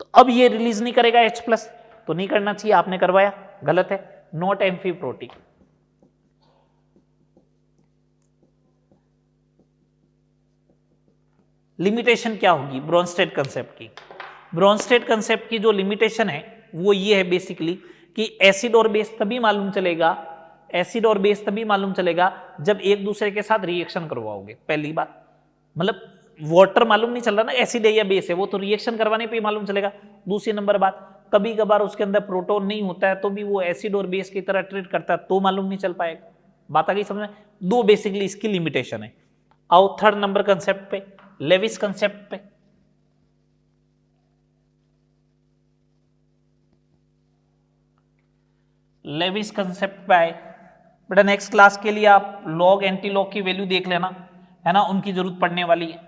तो अब ये रिलीज नहीं करेगा H प्लस, तो नहीं करना चाहिए, आपने करवाया, गलत है, नॉट एम्फीप्रोटिक। लिमिटेशन क्या होगी ब्रोंस्टेड कंसेप्ट की, ब्रोंस्टेड कंसेप्ट की जो लिमिटेशन है वो ये है बेसिकली कि एसिड और बेस तभी मालूम चलेगा, एसिड और बेस तभी मालूम चलेगा जब एक दूसरे के साथ रिएक्शन करवाओगे। पहली बात, मतलब वाटर मालूम नहीं चल रहा ना एसिड है या बेस है, वो तो रिएक्शन करवाने पे मालूम चलेगा। दूसरी नंबर बात, कभी कभार उसके अंदर प्रोटॉन नहीं होता है तो भी वो एसिड और बेस की तरह ट्रीट करता है तो मालूम नहीं चल पाएगा। बात आ गई समझ में, दो बेसिकली इसकी लिमिटेशन है। आओ थर्ड नंबर कंसेप्ट पे, लेविस कंसेप्ट पे। लेविस कंसेप्ट पे आए बेटा, नेक्स्ट क्लास के लिए आप लॉग एंटी लॉग की वैल्यू देख लेना, है ना, उनकी जरूरत पड़ने वाली है।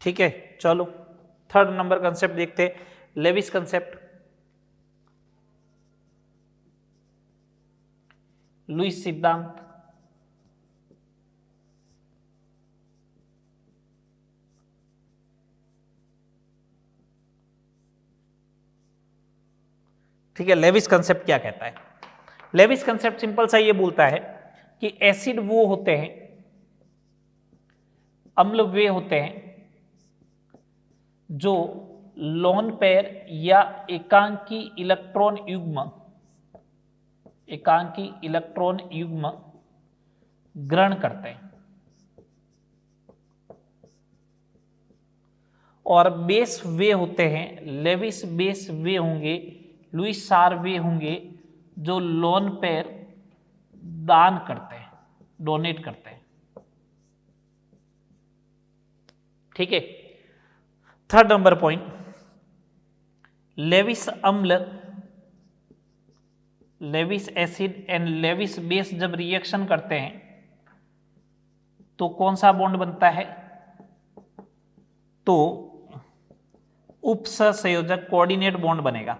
ठीक है, चलो थर्ड नंबर कंसेप्ट देखते हैं, लेविस कंसेप्ट। लुईस सिद्धांत, ठीक है, लेविस कंसेप्ट क्या कहता है, लेविस कंसेप्ट सिंपल सा ये बोलता है कि एसिड वो होते हैं, अम्ल वे होते हैं जो लोन पेयर या एकांकी इलेक्ट्रॉन युग्म, एकांकी इलेक्ट्रॉन युग्म ग्रहण करते हैं, और बेस वे होते हैं, लेविस बेस वे होंगे, लुईस सार वे होंगे जो लोन पेयर दान करते हैं, डोनेट करते हैं। ठीक है, थर्ड नंबर पॉइंट, लेविस अम्ल Lewis acid and Lewis base जब रिएक्शन करते हैं तो कौन सा बॉन्ड बनता है? तो उपसंयोजक कोऑर्डिनेट बॉन्ड बनेगा।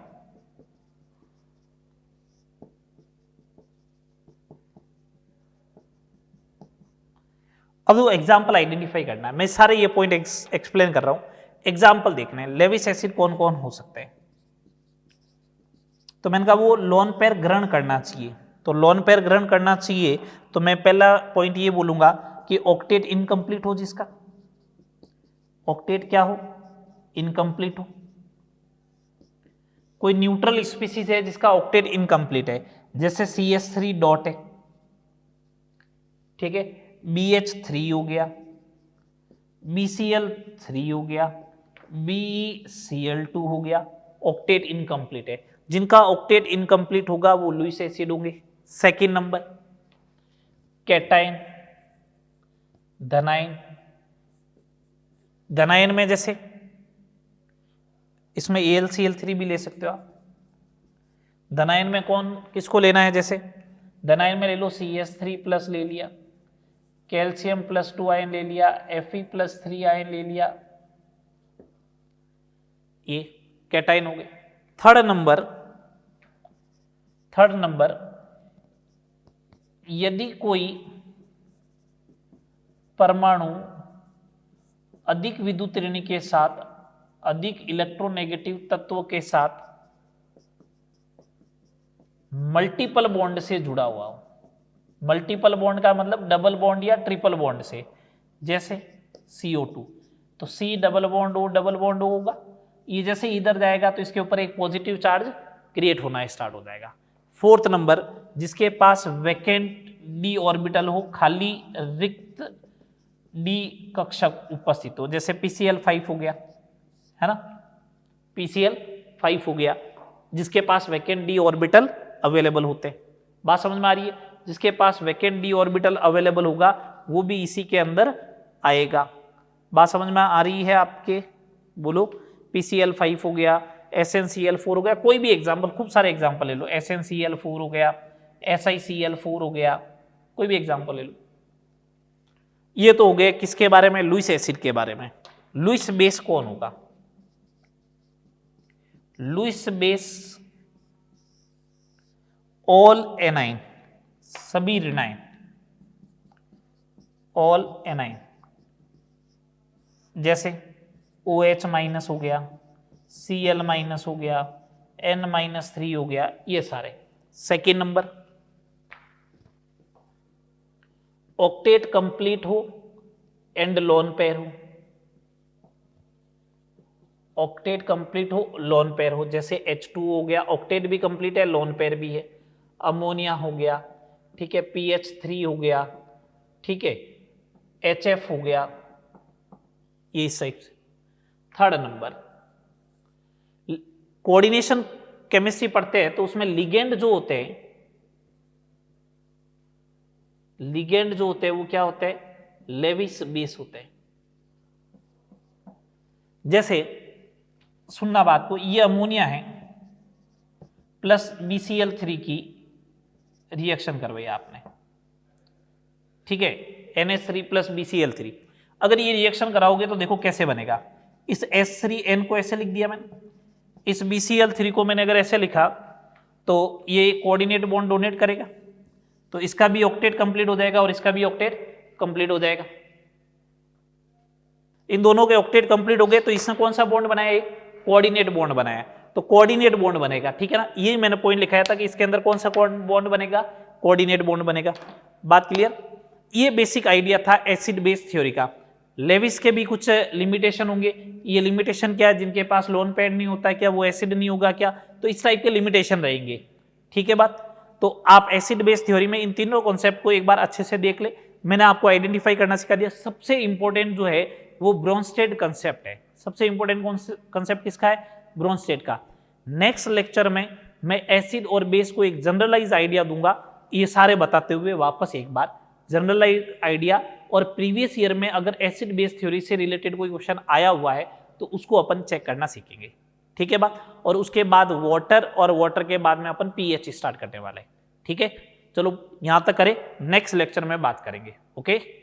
अब वो एग्जाम्पल आइडेंटिफाई करना है, मैं सारे ये पॉइंट एक्सप्लेन कर रहा हूं, एग्जाम्पल देखने हैं। लेविस एसिड कौन कौन हो सकते हैं? तो मैंने कहा वो लोन पेयर ग्रहण करना चाहिए, तो लोन पेयर ग्रहण करना चाहिए तो मैं पहला पॉइंट ये बोलूंगा कि ऑक्टेट इनकम्प्लीट हो, जिसका ऑक्टेट क्या हो? इनकम्प्लीट हो। कोई न्यूट्रल स्पीसीज है जिसका ऑक्टेट इनकम्प्लीट है, जैसे CH3 डॉट है, ठीक है, BH3 हो गया, BCl3 हो गया, BeCl2 हो गया, ऑक्टेट इनकम्प्लीट है। जिनका ऑक्टेट इनकम्प्लीट होगा वो लुईस एसिड होंगे। सेकेंड नंबर कैटाइन, धनाइन, धनाइन में जैसे इसमें AlCl3 भी ले सकते हो आप। धनाइन में कौन किसको लेना है? जैसे धनाइन में ले लो CH3 प्लस ले लिया, कैल्शियम +2 आयन ले लिया, Fe+3 आयन ले लिया, ये कैटाइन हो गए। थर्ड नंबर यदि कोई परमाणु अधिक विद्युत ऋण के साथ अधिक इलेक्ट्रोनेगेटिव तत्वों के साथ मल्टीपल बॉन्ड से जुड़ा हुआ हो, मल्टीपल बॉन्ड का मतलब डबल बॉन्ड या ट्रिपल बॉन्ड से, जैसे CO2, तो C double bond O double bond होगा, ये जैसे इधर जाएगा तो इसके ऊपर एक पॉजिटिव चार्ज क्रिएट होना स्टार्ट हो जाएगा। फोर्थ नंबर जिसके पास वैकेंट d ऑर्बिटल हो, खाली रिक्त d कक्षक उपस्थित हो, जैसे PCl5 हो गया, है ना, PCl5 हो गया, जिसके पास वैकेंट d ऑर्बिटल अवेलेबल होते हैं। बात समझ में आ रही है? जिसके पास वैकेंट d ऑर्बिटल अवेलेबल होगा वो भी इसी के अंदर आएगा। बात समझ में आ रही है आपके? बोलो। PCl5 हो गया, SnCl4 हो गया, कोई भी एग्जाम्पल, खूब सारे एग्जाम्पल ले लो, SnCl4 हो गया, SiCl4 हो गया, कोई भी एग्जाम्पल ले लो। ये तो हो गए किसके बारे में? लुईस एसिड के बारे में। लुईस बेस कौन होगा? लुईस बेस ऑल एनाइन, सभी ऋणाइन, ऑल एनाइन, जैसे OH माइनस हो गया, Cl माइनस हो गया, N-3 हो गया, ये सारे। सेकेंड नंबर ऑक्टेट कंप्लीट हो एंड लोन पेयर हो, ऑक्टेट कंप्लीट हो, लोन पेयर हो, जैसे H2 हो गया, ऑक्टेट भी कंप्लीट है, लोन पेयर भी है। अमोनिया हो गया, ठीक है, PH3 हो गया, ठीक है, HF हो गया, ये सही। थर्ड नंबर कोऑर्डिनेशन केमिस्ट्री पढ़ते हैं तो उसमें लिगेंड जो होते हैं, लिगेंड जो होते हैं वो क्या होते हैं? लेविस बेस होते हैं। जैसे सुनना बात को, ये अमोनिया है प्लस BCl3 की रिएक्शन करवाई आपने, ठीक है, NH3 प्लस BCl3। अगर ये रिएक्शन कराओगे तो देखो कैसे बनेगा। इस H3N को ऐसे लिख दिया मैंने, इस BCl3 को मैंने अगर ऐसे लिखा तो ये कोऑर्डिनेट बॉन्ड डोनेट करेगा, तो इसका भी ऑक्टेट कंप्लीट हो जाएगा और इसका भी ऑक्टेट कंप्लीट हो जाएगा। इन दोनों के ऑक्टेट कंप्लीट हो गए तो इसने कौन सा बॉन्ड बनाया? एक कोऑर्डिनेट बॉन्ड बनाया, तो कोऑर्डिनेट बॉन्ड बनेगा, ठीक है ना। ये मैंने पॉइंट लिखाया था कि इसके अंदर कौन सा बॉन्ड बनेगा? कोऑर्डिनेट बॉन्ड बनेगा। बात क्लियर? ये बेसिक आइडिया था एसिड बेस थ्योरी का। लेविस के भी कुछ लिमिटेशन होंगे। ये लिमिटेशन क्या है? जिनके पास लोन पेयर नहीं होता क्या वो एसिड नहीं होगा क्या? तो इस टाइप के लिमिटेशन रहेंगे, ठीक है बात। तो आप एसिड बेस थ्योरी में इन तीनों कॉन्सेप्ट को एक बार अच्छे से देख ले। मैंने आपको आइडेंटिफाई करना सिखा दिया। सबसे इंपॉर्टेंट जो है वो ब्रोंस्टेड कंसेप्ट है। सबसे इंपॉर्टेंट कंसेप्ट किसका है? ब्रोंस्टेड का। नेक्स्ट लेक्चर में मैं एसिड और बेस को एक जनरलाइज आइडिया दूंगा, ये सारे बताते हुए वापस एक बार जनरलाइज आइडिया। और प्रीवियस ईयर में अगर एसिड बेस थ्योरी से रिलेटेड कोई क्वेश्चन आया हुआ है तो उसको अपन चेक करना सीखेंगे। ठीक है बात। और उसके बाद वाटर, और वाटर के बाद में अपन पीएच स्टार्ट करने वाले हैं। ठीक है, चलो यहां तक करें, नेक्स्ट लेक्चर में बात करेंगे। ओके।